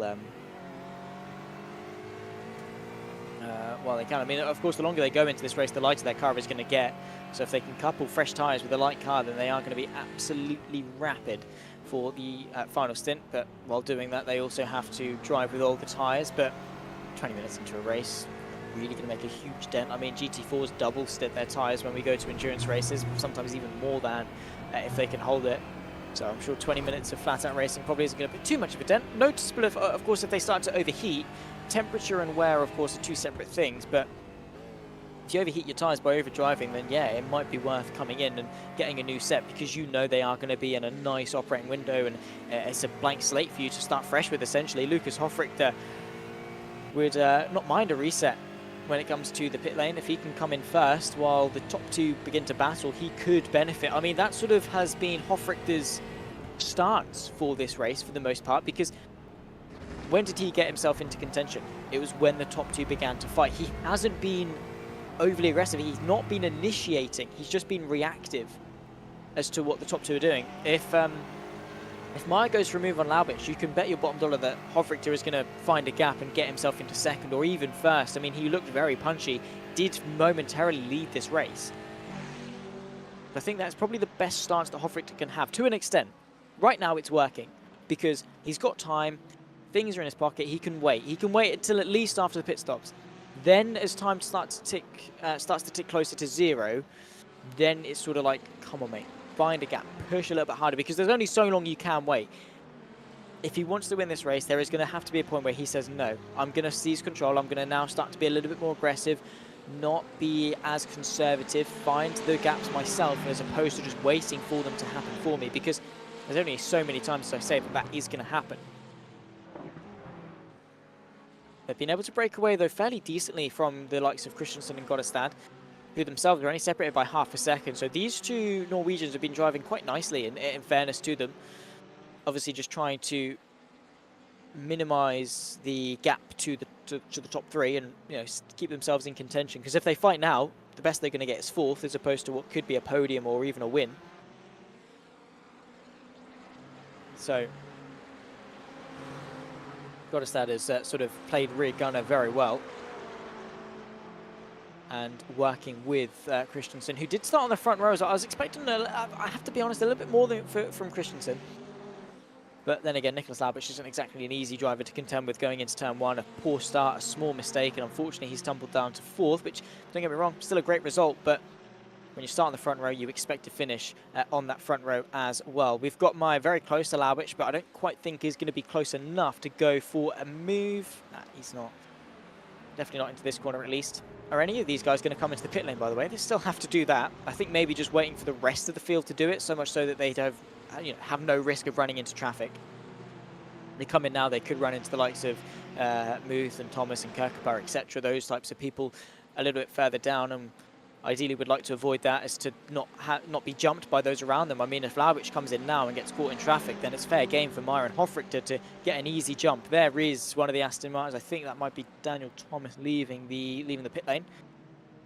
they can. I mean, of course, the longer they go into this race, the lighter their car is going to get. So if they can couple fresh tyres with a light car, then they are going to be absolutely rapid for the final stint. But while doing that, they also have to drive with all the tyres. But 20 minutes into a race, really going to make a huge dent. I mean, GT4s double stint their tyres when we go to endurance races, sometimes even more than if they can hold it. So I'm sure 20 minutes of flat-out racing probably isn't going to put too much of a dent. Noticeable, of course, if they start to overheat. Temperature and wear, of course, are two separate things, but if you overheat your tyres by overdriving, then yeah, it might be worth coming in and getting a new set, because you know they are going to be in a nice operating window, and it's a blank slate for you to start fresh with, essentially. Lucas Hofrichter would not mind a reset when it comes to the pit lane. If he can come in first while the top two begin to battle, he could benefit. I mean, that sort of has been Hofrichter's stance for this race for the most part, because when did he get himself into contention? It was when the top two began to fight. He hasn't been overly aggressive. He's not been initiating. He's just been reactive as to what the top two are doing. If Meyer goes for a move on Laubitsch, you can bet your bottom dollar that Hofrichter is going to find a gap and get himself into second or even first. I mean, he looked very punchy, did momentarily lead this race. I think that's probably the best stance that Hofrichter can have, to an extent. Right now it's working, because he's got time, things are in his pocket, he can wait. He can wait until at least after the pit stops. Then as time starts to tick closer to 0, then it's sort of like, come on, mate. find a gap, push a little bit harder, because there's only so long you can wait. If he wants to win this race, there is going to have to be a point where he says, no, I'm going to seize control. I'm going to now start to be a little bit more aggressive, not be as conservative, find the gaps myself, as opposed to just waiting for them to happen for me, because there's only so many times, as I say, that is going to happen. They've been able to break away, though, fairly decently from the likes of Christensen and Goddestad, who themselves are only separated by half a second. So these two Norwegians have been driving quite nicely, in fairness to them. Obviously just trying to minimize the gap to the top three and, you know, keep themselves in contention. Because if they fight now, the best they're going to get is fourth, as opposed to what could be a podium or even a win. So Goddestad has sort of played rear gunner very well, and working with Christensen, who did start on the front row. So I was expecting, I have to be honest, a little bit more from Christensen. But then again, Nicholas Laubich isn't exactly an easy driver to contend with going into turn one. A poor start, a small mistake, and unfortunately he's tumbled down to fourth, which, don't get me wrong, still a great result, but when you start on the front row, you expect to finish on that front row as well. We've got Meyer very close to Laubich, but I don't quite think he's going to be close enough to go for a move. Nah, he's not. Definitely not into this corner, at least. Are any of these guys going to come into the pit lane, by the way? They still have to do that. I think maybe just waiting for the rest of the field to do it, so much so that they don't, have no risk of running into traffic. They come in now, they could run into the likes of Muth and Thomas and Kirkebar, etc. Those types of people a little bit further down, and ideally would like to avoid that, as to not be jumped by those around them. I mean, if Laubich comes in now and gets caught in traffic, then it's fair game for Meyer and Hofrichter to get an easy jump. There is one of the Aston Martins. I think that might be Daniel Thomas leaving the pit lane.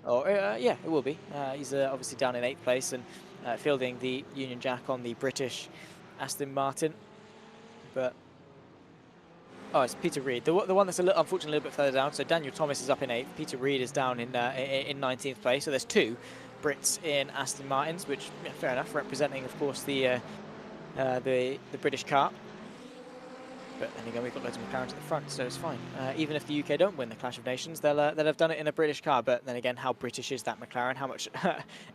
Oh, yeah, it will be. He's obviously down in 8th place and fielding the Union Jack on the British Aston Martin. But oh, it's Peter Reid, the one that's unfortunately a little bit further down. So Daniel Thomas is up in 8th. Peter Reid is down in 19th place. So there's two Brits in Aston Martins, which, yeah, fair enough, representing, of course, the British car. But then again, we've got loads of McLarens at the front, so it's fine. Even if the UK don't win the Clash of Nations, they'll have done it in a British car. But then again, how British is that McLaren? How much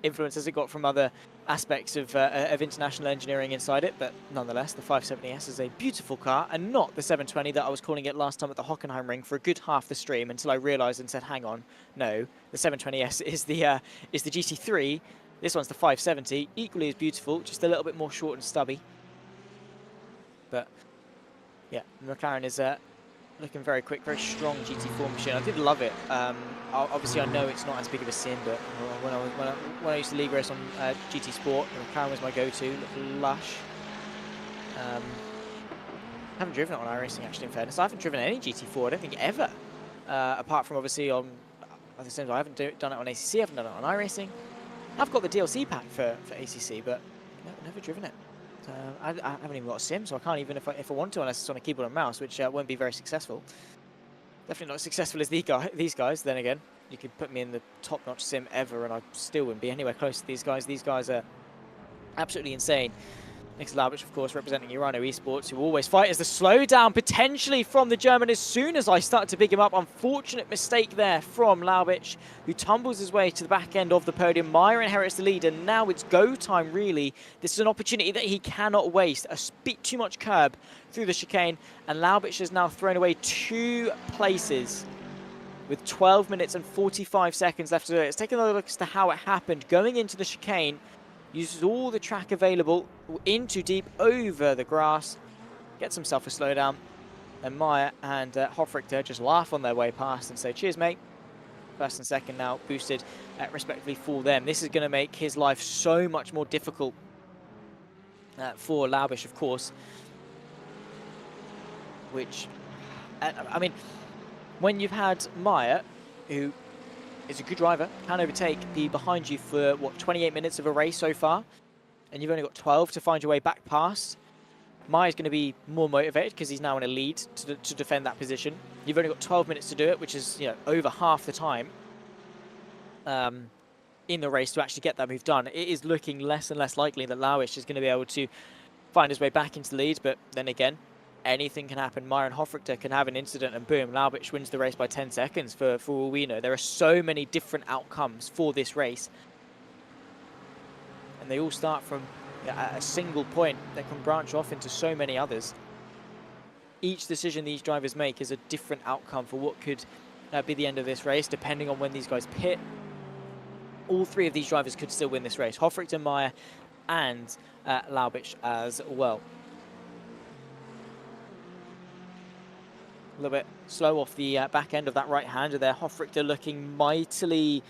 influence has it got from other aspects of international engineering inside it? But nonetheless, the 570S is a beautiful car, and not the 720 that I was calling it last time at the Hockenheimring for a good half the stream, until I realised and said, hang on, no, the 720S is the GT3. This one's the 570, equally as beautiful, just a little bit more short and stubby. But yeah, McLaren is looking very quick, very strong GT4 machine. I did love it. Obviously, I know it's not as big of a sim, but when I used to league race on GT Sport, McLaren was my go-to. Looked lush. I haven't driven it on iRacing, actually, in fairness. I haven't driven any GT4, I don't think, ever. Apart from, obviously, on other sims. I haven't done it on ACC, I haven't done it on iRacing. I've got the DLC pack for ACC, but never driven it. I haven't even got a sim, so I can't even, if I want to, unless it's on a keyboard and mouse, which won't be very successful. Definitely not as successful as these guys. Then again, you could put me in the top-notch sim ever, and I still wouldn't be anywhere close to these guys. These guys are absolutely insane. Nicholas Laubich, of course, representing Urano Esports, who always fight as the slowdown potentially from the German as soon as I start to big him up. Unfortunate mistake there from Laubich, who tumbles his way to the back end of the podium. Meyer inherits the lead, and now it's go time, really. This is an opportunity that he cannot waste. A bit too much curb through the chicane, and Laubich has now thrown away 2 places with 12 minutes and 45 seconds left to do it. Let's take another look as to how it happened. Going into the chicane, uses all the track available, into deep, over the grass, gets himself a slowdown, and Meyer and Hofrichter just laugh on their way past and say, cheers, mate. First and second now boosted respectively for them. This is going to make his life so much more difficult for Laubich, of course, which, I mean, when you've had Meyer, who is a good driver, can overtake, be behind you for, what, 28 minutes of a race so far, and you've only got 12 to find your way back past. Meyer's going to be more motivated because he's now in a lead to defend that position. You've only got 12 minutes to do it, which is, over half the time in the race to actually get that move done. It is looking less and less likely that Laubich is going to be able to find his way back into the lead, but then again, anything can happen. Meyer and Hofrichter can have an incident and boom, Laubich wins the race by 10 seconds for all we know. There are so many different outcomes for this race. And they all start from a single point that can branch off into so many others. Each decision these drivers make is a different outcome for what could be the end of this race, depending on when these guys pit. All three of these drivers could still win this race. Hofrichter, Meyer, and Laubich as well. A little bit slow off the back end of that right-hander there. Hofrichter looking mightily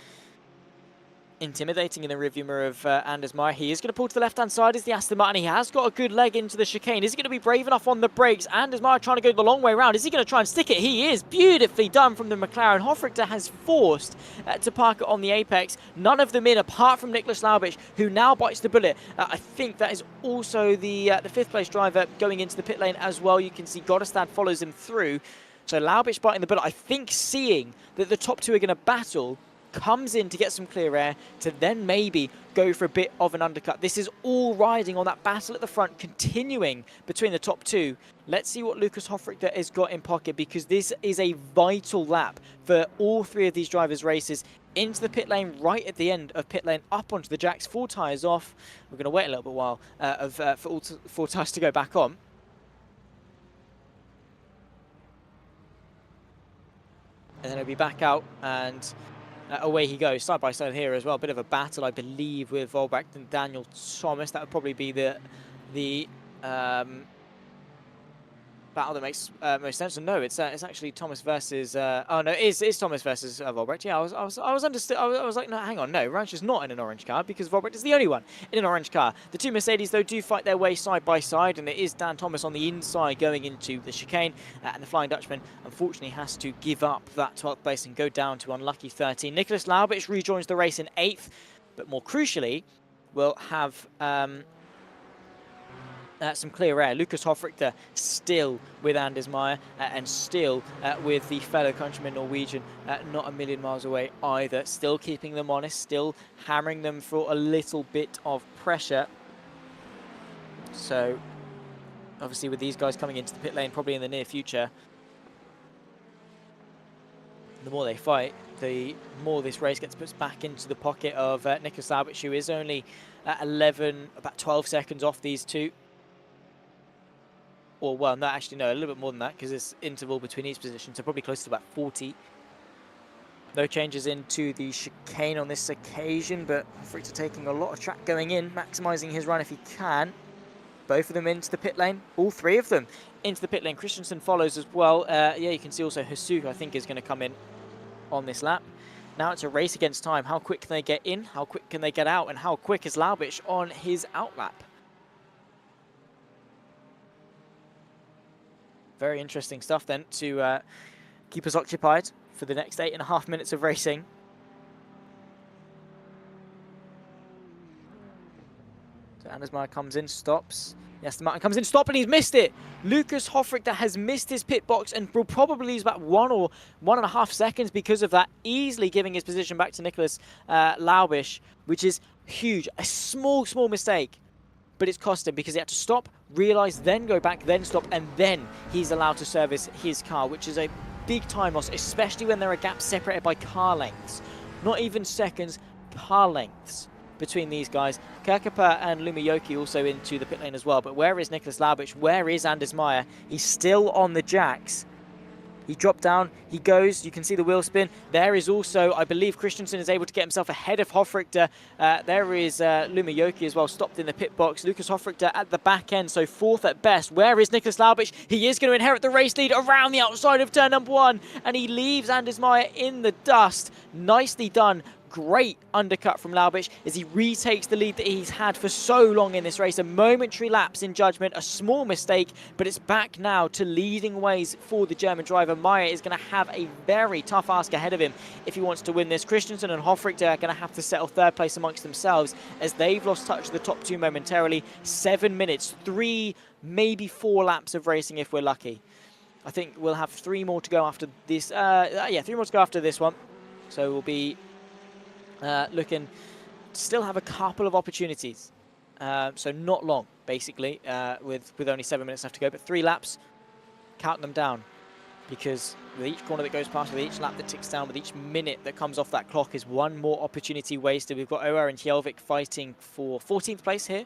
intimidating in the rearview mirror of Anders Meyer. He is going to pull to the left-hand side as the Aston Martin. He has got a good leg into the chicane. Is he going to be brave enough on the brakes? Anders Meyer trying to go the long way around. Is he going to try and stick it? He is. Beautifully done from the McLaren. Hofrichter has forced to park it on the apex. None of them in, apart from Nicholas Laubich, who now bites the bullet. I think that is also the fifth-place driver going into the pit lane as well. You can see Goddestad follows him through. So Laubich biting the bullet. I think seeing that the top two are going to battle, comes in to get some clear air to then maybe go for a bit of an undercut. This is all riding on that battle at the front, continuing between the top two. Let's see what Lucas Hofrichter has got in pocket, because this is a vital lap for all three of these drivers' races. Into the pit lane, right at the end of pit lane, up onto the jacks, 4 tyres off. We're going to wait a little bit while for all 4 tyres to go back on. And then he'll be back out, and away he goes, side by side here as well. A bit of a battle, I believe, with Volbrecht and Daniel Thomas. That would probably be the battle that makes most sense. And no, it's actually Thomas versus. Oh no, it's Thomas versus Volbrecht. Yeah, I was like, no, hang on, no, Ranch is not in an orange car because Volbrecht is the only one in an orange car. The two Mercedes though do fight their way side by side, and it is Dan Thomas on the inside going into the chicane, and the Flying Dutchman unfortunately has to give up that 12th place and go down to unlucky 13. Nicholas Laubich rejoins the race in 8th, but more crucially, will have some clear air. Lucas Hofrichter still with Anders Meyer and still with the fellow countryman Norwegian, not a million miles away either. Still keeping them honest, still hammering them for a little bit of pressure. So obviously with these guys coming into the pit lane probably in the near future, the more they fight, the more this race gets put back into the pocket of Nicholas Laubich, who is only about 12 seconds off these two. Or, well, no, actually, no, a little bit more than that, because there's interval between each position, so probably close to about 40. No changes into the chicane on this occasion, but Hofrichter taking a lot of track going in, maximising his run if he can. Both of them into the pit lane, all three of them into the pit lane. Christensen follows as well. Yeah, you can see also Husuk, I think, is going to come in on this lap. Now it's a race against time. How quick can they get in? How quick can they get out? And how quick is Laubich on his out lap? Very interesting stuff then to keep us occupied for the next 8.5 minutes of racing. So Anders Meyer comes in, stops. Yes, the Martin comes in, stop, and he's missed it. Lucas Hofrichter has missed his pit box and will probably lose about 1 or 1.5 seconds because of that, easily giving his position back to Nicholas Laubich, which is huge. A small mistake, but it's cost him because he had to stop, realise, then go back, then stop, and then he's allowed to service his car, which is a big time loss, especially when there are gaps separated by car lengths. Not even seconds, car lengths between these guys. Kirkepa and Lumiyoki also into the pit lane as well, but where is Nicholas Laubich? Where is Anders Meyer? He's still on the jacks. He dropped down, he goes, you can see the wheel spin. There is also, I believe, Christensen is able to get himself ahead of Hofrichter. There is Lumiyoki as well, stopped in the pit box. Lucas Hofrichter at the back end, so 4th at best. Where is Nicholas Laubich? He is going to inherit the race lead around the outside of turn number 1, and he leaves Anders Meyer in the dust. Nicely done. Great undercut from Laubich as he retakes the lead that he's had for so long in this race. A momentary lapse in judgment, a small mistake, but it's back now to leading ways for the German driver. Meyer is going to have a very tough ask ahead of him if he wants to win this. Christensen and Hofrichter are going to have to settle 3rd place amongst themselves as they've lost touch of the top 2 momentarily. 7 minutes, 3, maybe 4 laps of racing if we're lucky. I think we'll have 3 more to go after this. 3 more to go after this one. So we'll be looking to still have a couple of opportunities. So not long, basically, with only 7 minutes left to go. But 3 laps, count them down. Because with each corner that goes past, with each lap that ticks down, with each minute that comes off that clock is 1 more opportunity wasted. We've got Oer and Hjelvik fighting for 14th place here.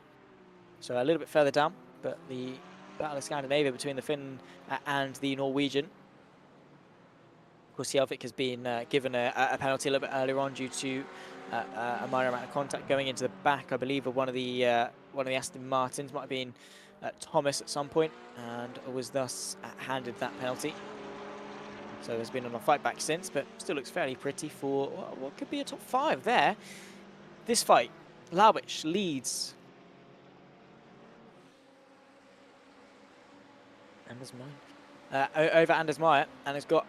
So a little bit further down, but the Battle of Scandinavia between the Finn and the Norwegian. Of course, Selvik has been given a penalty a little bit earlier on due to a minor amount of contact going into the back, I believe, of one of the Aston Martins. Might have been Thomas at some point, and was thus handed that penalty. So there's been a fight back since, but still looks fairly pretty for what could be a top 5 there. This fight, Laubich leads. Anders Meyer. Over Anders Meyer, and has got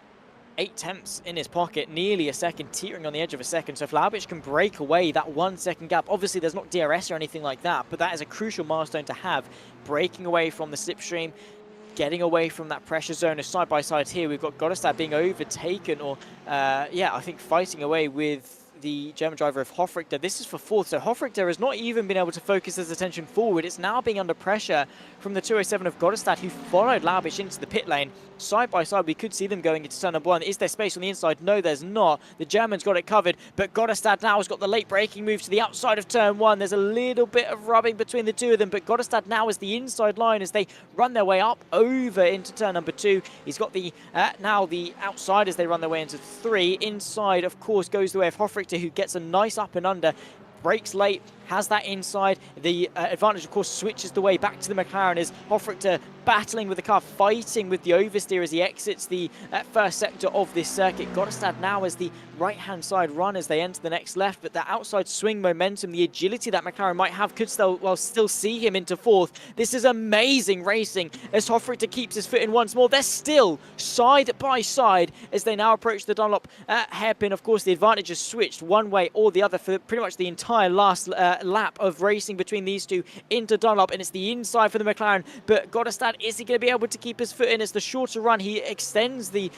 8 tenths in his pocket, nearly a second, teetering on the edge of a second. So if Laubich can break away that 1 second gap, obviously there's not DRS or anything like that, but that is a crucial milestone to have, breaking away from the slipstream, getting away from that pressure zone. As side by side here, we've got Goddestad being overtaken, or yeah, I think fighting away with the German driver of Hofrichter. This is for 4th, so Hofrichter has not even been able to focus his attention forward. It's now being under pressure from the 207 of Goddestad, who followed Laubich into the pit lane. Side by side, we could see them going into turn number 1. Is there space on the inside? No, there's not. The German's got it covered, but Goddestad now has got the late braking move to the outside of turn 1. There's a little bit of rubbing between the two of them, but Goddestad now is the inside line as they run their way up over into turn number 2. He's got the now the outside as they run their way into 3. Inside, of course, goes the way of Hofrichter, who gets a nice up and under. Brakes late, has that inside. The advantage, of course, switches the way back to the McLaren as Hofrichter battling with the car, fighting with the oversteer as he exits the first sector of this circuit. Goddestad now as the right-hand side run as they enter the next left, but the outside swing momentum, the agility that McLaren might have could still see him into 4th. This is amazing racing as Hofrichter keeps his foot in once more. They're still side by side as they now approach the Dunlop hairpin. Of course, the advantage has switched one way or the other for pretty much the entire last lap of racing between these two into Dunlop, and it's the inside for the McLaren, but Goddestad, is he going to be able to keep his foot in? It's the shorter run. He extends the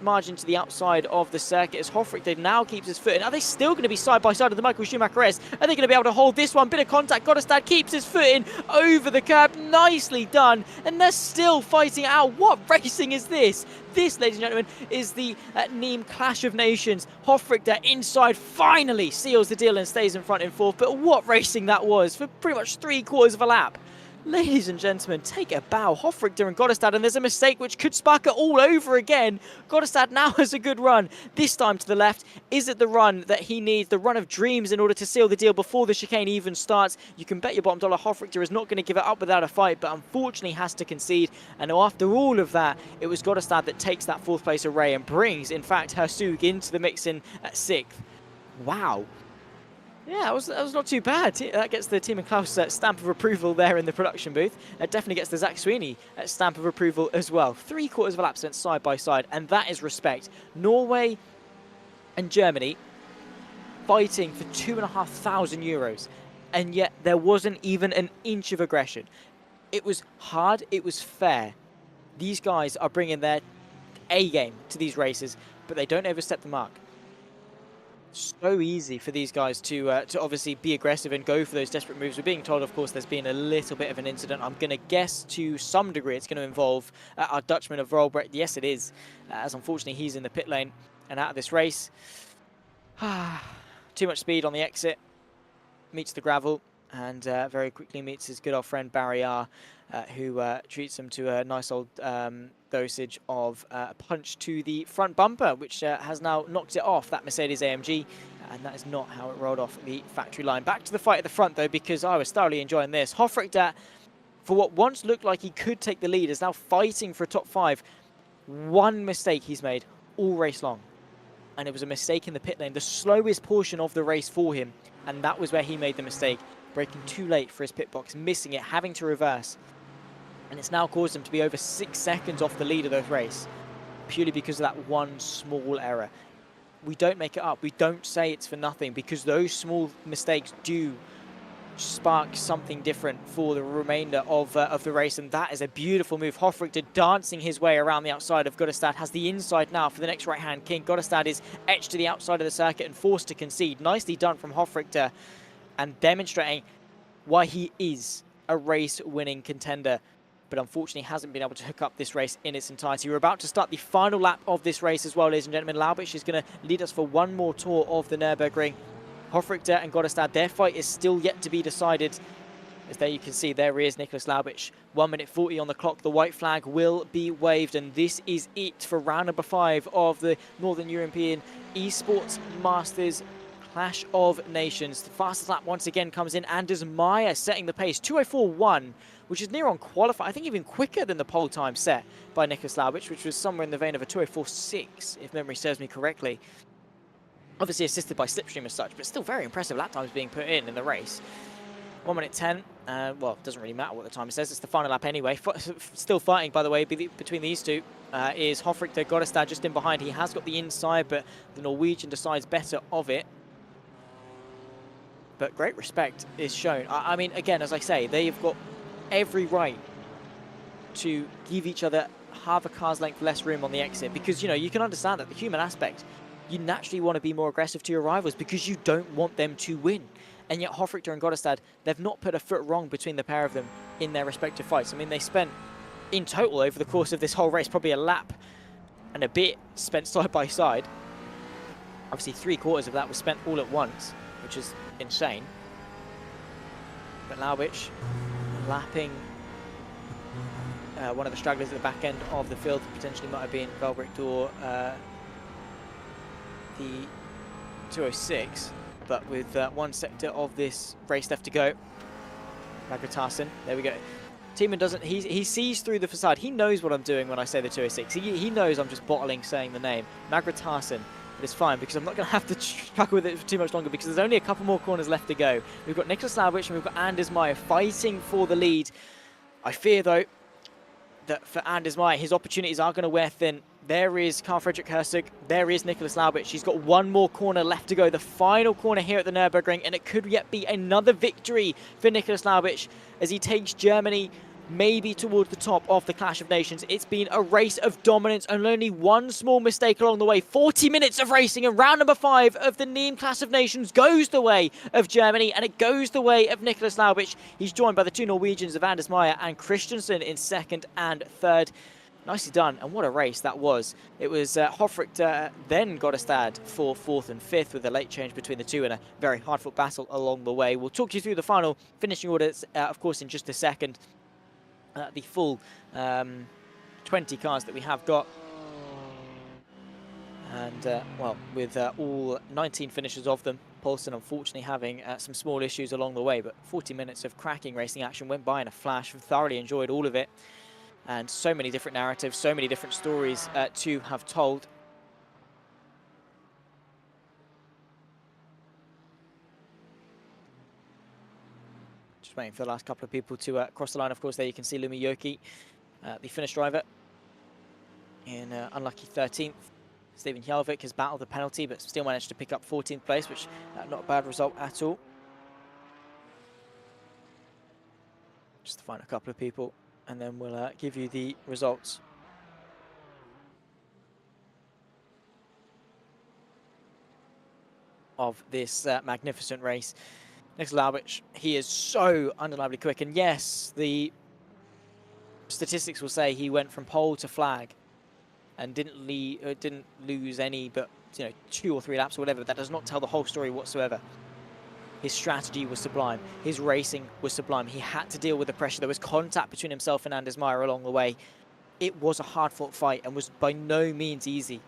margin to the outside of the circuit as Hofrichter now keeps his foot in. Are they still going to be side by side of the Michael Schumacher S? Are they going to be able to hold this one? Bit of contact. Goddestad keeps his foot in over the curb. Nicely done. And they're still fighting out. What racing is this? This, ladies and gentlemen, is the NEEM Clash of Nations. Hofrichter inside finally seals the deal and stays in front in 4th. But what racing that was for pretty much 3/4 of a lap. Ladies and gentlemen, take a bow. Hofrichter and Goddestad, and there's a mistake which could spark it all over again. Goddestad now has a good run, this time to the left. Is it the run that he needs, the run of dreams, in order to seal the deal before the chicane even starts? You can bet your bottom dollar Hofrichter is not going to give it up without a fight, but unfortunately has to concede. And after all of that, it was Goddestad that takes that 4th place array and brings, in fact, Hersug into the mix in at 6th. Wow. Yeah, that was not too bad. That gets the Team and Klaus stamp of approval there in the production booth. It definitely gets the Zach Sweeney stamp of approval as well. 3/4 of a lap spent side by side, and that is respect. Norway and Germany fighting for €2,500, and yet there wasn't even an inch of aggression. It was hard, it was fair. These guys are bringing their A game to these races, but they don't overstep the mark. So easy for these guys to obviously be aggressive and go for those desperate moves. We're being told, of course, there's been a little bit of an incident. I'm going to guess to some degree it's going to involve our Dutchman of Rolbrecht. Yes, it is, as unfortunately he's in the pit lane and out of this race. Too much speed on the exit, meets the gravel, and very quickly meets his good old friend Barry R, who treats him to a nice old dosage of a punch to the front bumper, which has now knocked it off that Mercedes AMG, and that is not how it rolled off the factory line. Back to the fight at the front, though, because I was thoroughly enjoying this. Hofrichter, for what once looked like he could take the lead, is now fighting for a top 5. One mistake he's made all race long, and it was a mistake in the pit lane, the slowest portion of the race for him, and that was where he made the mistake, braking too late for his pit box, missing it, having to reverse. And it's now caused him to be over 6 seconds off the lead of the race, purely because of that one small error. We don't make it up. We don't say it's for nothing, because those small mistakes do spark something different for the remainder of the race, and that is a beautiful move. Hofrichter dancing his way around the outside of Goddestad, has the inside now for the next right-hand king. Goddestad is etched to the outside of the circuit and forced to concede. Nicely done from Hofrichter, and demonstrating why he is a race-winning contender, but unfortunately hasn't been able to hook up this race in its entirety. We're about to start the final lap of this race as well, ladies and gentlemen. Laubich is going to lead us for one more tour of the Nurburgring. Hofrichter and Goddestad, their fight is still yet to be decided. As there you can see, there is Nicholas Laubich. 1 minute 40 on the clock. The white flag will be waved, and this is it for round number 5 of the Northern European Esports Masters Clash of Nations. The fastest lap once again comes in. Anders Meyer setting the pace, 2:04.1, which is near on qualify. I think even quicker than the pole time set by Nicholas Laubich, which was somewhere in the vein of a 2:04.6, if memory serves me correctly. Obviously assisted by slipstream as such, but still very impressive lap times being put in the race. 1 minute 10. Well, it doesn't really matter what the time says. It's the final lap anyway. Still fighting, by the way, between these two is Hofrichter Godestad just in behind. He has got the inside, but the Norwegian decides better of it. But great respect is shown. I mean, again, as I say, they've got every right to give each other half a car's length less room on the exit, because, you know, you can understand that the human aspect, you naturally want to be more aggressive to your rivals because you don't want them to win. And yet Hofrichter and Godestad, they've not put a foot wrong between the pair of them in their respective fights. I mean, they spent, in total, over the course of this whole race, probably a lap and a bit spent side by side. Obviously, 3/4 of that was spent all at once, which is insane. But Laubich lapping one of the stragglers at the back end of the field. Potentially might have been Velbricht or the 2:06. But with one sector of this race left to go, Magratarsson, there we go. Tiemann doesn't, he sees through the facade. He knows what I'm doing when I say the 2:06. He knows I'm just bottling saying the name. Magratarsson, but it's fine because I'm not going to have to struggle with it for too much longer because there's only a couple more corners left to go. We've got Nicholas Laubich and we've got Anders Meyer fighting for the lead. I fear, though, that for Anders Meyer, his opportunities are going to wear thin. There is Carl Fredrik Herzog. There is Nicholas Laubich. He's got one more corner left to go. The final corner here at the Nurburgring, and it could yet be another victory for Nicholas Laubich as he takes Germany maybe towards the top of the Clash of Nations. It's been a race of dominance and only one small mistake along the way. 40 minutes of racing, and round number 5 of the NEEM Clash of Nations goes the way of Germany, and it goes the way of Nicholas Laubich. He's joined by the two Norwegians of Anders Meyer and Christensen in 2nd and 3rd. Nicely done, and what a race that was. It was Hofrichter, then Godestad for 4th and 5th with a late change between the two and a very hard-fought battle along the way. We'll talk you through the final finishing orders, of course, in just a second. The full 20 cars that we have got. And, well, with all 19 finishes of them, Poulsen unfortunately having some small issues along the way, but 40 minutes of cracking racing action went by in a flash. We've thoroughly enjoyed all of it. And so many different narratives, so many different stories to have told. Just waiting for the last couple of people to cross the line. Of course, there you can see Lumi Yoki, the Finnish driver, in unlucky 13th. Stephen Hjelvik has battled the penalty, but still managed to pick up 14th place, which not a bad result at all. Just to find a couple of people, and then we'll give you the results. Of this magnificent race. Nicholas Laubich, he is so undeniably quick, and yes, the statistics will say he went from pole to flag and didn't lose any but 2 or 3 laps or whatever. That does not tell the whole story whatsoever. His strategy was sublime. His racing was sublime. He had to deal with the pressure. There was contact between himself and Anders Meyer along the way. It was a hard-fought fight and was by no means easy.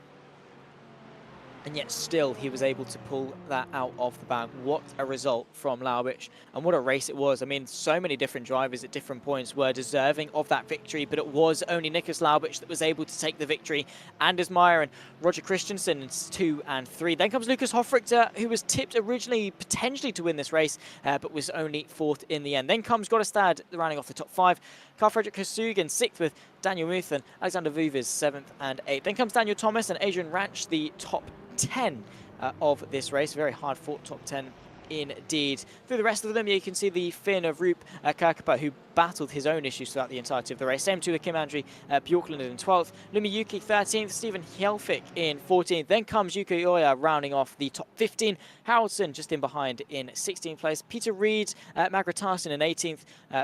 And yet still he was able to pull that out of the bag. What a result from Laubich, and what a race it was. I mean, so many different drivers at different points were deserving of that victory, but it was only Nicholas Laubich that was able to take the victory. Anders Meyer and Roger Christensen in 2 and 3. Then comes Lucas Hofrichter, who was tipped originally potentially to win this race, but was only 4th in the end. Then comes Godestad rounding off the top 5. Carl Fredrik Herzog in 6th with Daniel Muth and Alexander Vuvis 7th and 8th. Then comes Daniel Thomas and Adrian Ranch, the top 10 of this race. Very hard fought top 10 indeed. Through the rest of them, you can see the Finn of Roop Kirkapa, who battled his own issues throughout the entirety of the race. Same too with Kim Andri Bjorklund in 12th, Lumi Yuki 13th, Stephen Hjelvik in 14th. Then comes Yuki Oya rounding off the top 15. Haraldson just in behind in 16th place. Peter Reed, Magratarsson in 18th.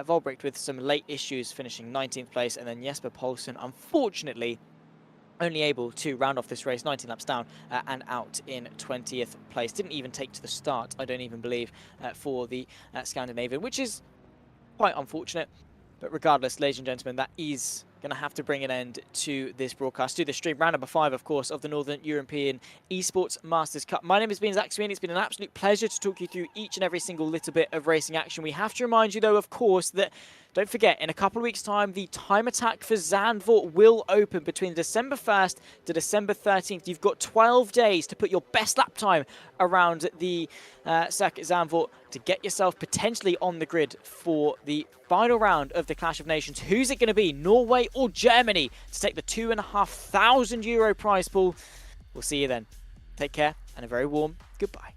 Volbricht with some late issues finishing 19th place. And then Jesper Poulsen, unfortunately, only able to round off this race 19 laps down and out in 20th place. Didn't even take to the start, I don't even believe, for the Scandinavian, which is Quite unfortunate. But regardless, ladies and gentlemen, that is going to have to bring an end to this broadcast, to the stream. Round number 5, of course, of the Northern European Esports Masters Cup. My name has been Zach Sweeney. It's been an absolute pleasure to talk you through each and every single little bit of racing action. We have to remind you, though, of course, that don't forget, in a couple of weeks' time, the time attack for Zandvoort will open between December 1st to December 13th. You've got 12 days to put your best lap time around the circuit Zandvoort to get yourself potentially on the grid for the final round of the Clash of Nations. Who's it going to be, Norway or Germany, to take the €2,500 prize pool? We'll see you then. Take care and a very warm goodbye.